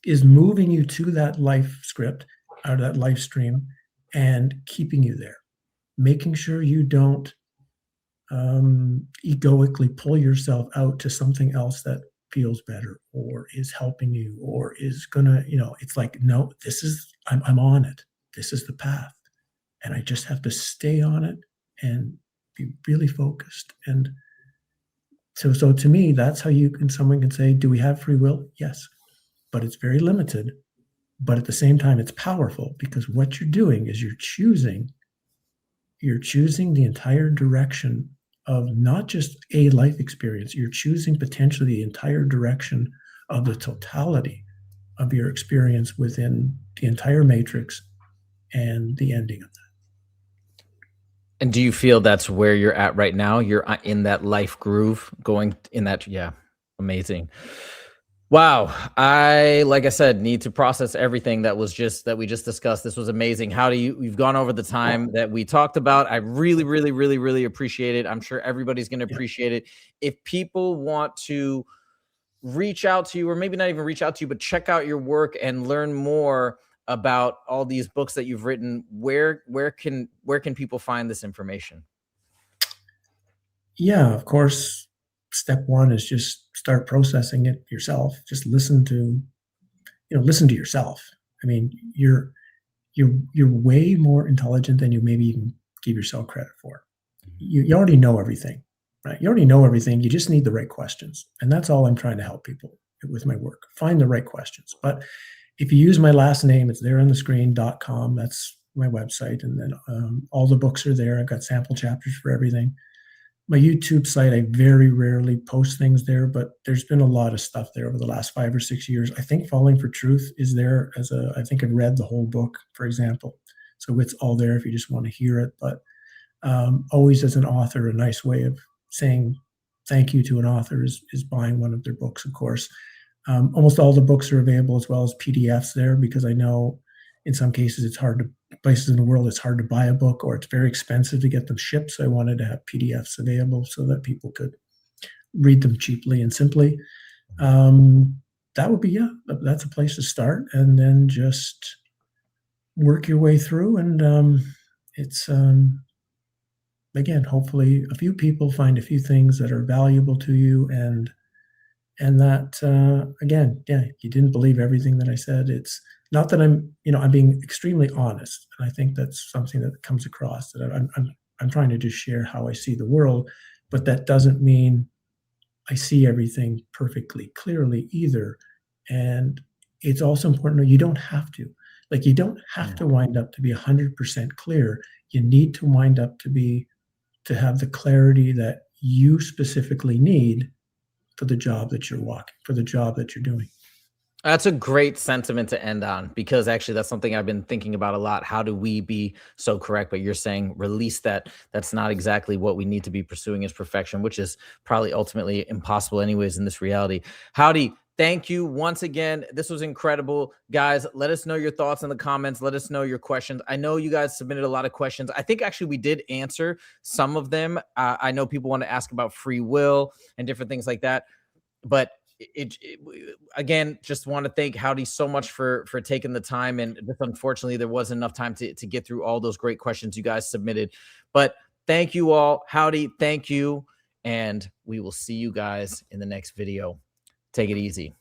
Speaker 2: is moving you to that life script or that life stream and keeping you there, making sure you don't egoically pull yourself out to something else that feels better or is helping you or is gonna, you know, it's like, no, this is, I'm on it. This is the path. And I just have to stay on it and be really focused. And so to me, that's how someone can say, do we have free will? Yes, but it's very limited. But at the same time, it's powerful, because what you're doing is you're choosing the entire direction of not just a life experience. You're choosing potentially the entire direction of the totality of your experience within the entire matrix and the ending of that.
Speaker 1: And do you feel that's where you're at right now? You're in that life groove, going in that, yeah, amazing. Wow. Like I said, need to process everything that we just discussed. This was amazing. You've gone over the time that we talked about. I really, really, really, really appreciate it. I'm sure everybody's going to appreciate it. If people want to reach out to you, or maybe not even reach out to you, but check out your work and learn more about all these books that you've written, where can people find this information?
Speaker 2: Yeah, of course. Step one is just start processing it yourself. Just listen to yourself. I mean, you're way more intelligent than you maybe even give yourself credit for. You already know everything, right? You already know everything. You just need the right questions. And that's all I'm trying to help people with my work. Find the right questions. But if you use my last name, it's there on the screen.com. That's my website. And then all the books are there. I've got sample chapters for everything. My YouTube site, I very rarely post things there, but there's been a lot of stuff there over the last 5 or 6 years. I think Falling for Truth is there I think I've read the whole book, for example. So it's all there if you just want to hear it. But always, as an author, a nice way of saying thank you to an author is buying one of their books, of course. Almost all the books are available as well as PDFs there, because I know in some cases places in the world it's hard to buy a book, or it's very expensive to get them shipped. So I wanted to have PDFs available so that people could read them cheaply and simply. That would be, that's a place to start, and then just work your way through. And it's again, hopefully a few people find a few things that are valuable to you, and that again, yeah, you didn't believe everything that I said. It's not that I'm being extremely honest, and I think that's something that comes across, that I'm trying to just share how I see the world, but that doesn't mean I see everything perfectly clearly either. And it's also important that you don't have to. Like, you don't have to wind up to be 100% clear. You need to wind up to have the clarity that you specifically need for the job that you're walking, for the job that you're doing.
Speaker 1: That's a great sentiment to end on, because actually that's something I've been thinking about a lot. How do we be so correct? But you're saying release that. That's not exactly what we need to be pursuing as perfection, which is probably ultimately impossible anyways in this reality. Howdie, thank you once again. This was incredible. Guys, let us know your thoughts in the comments. Let us know your questions. I know you guys submitted a lot of questions. I think actually we did answer some of them. I know people want to ask about free will and different things like that. But again, just want to thank Howdie so much for taking the time. And just unfortunately, there wasn't enough time to get through all those great questions you guys submitted. But thank you all. Howdie, thank you. And we will see you guys in the next video. Take it easy.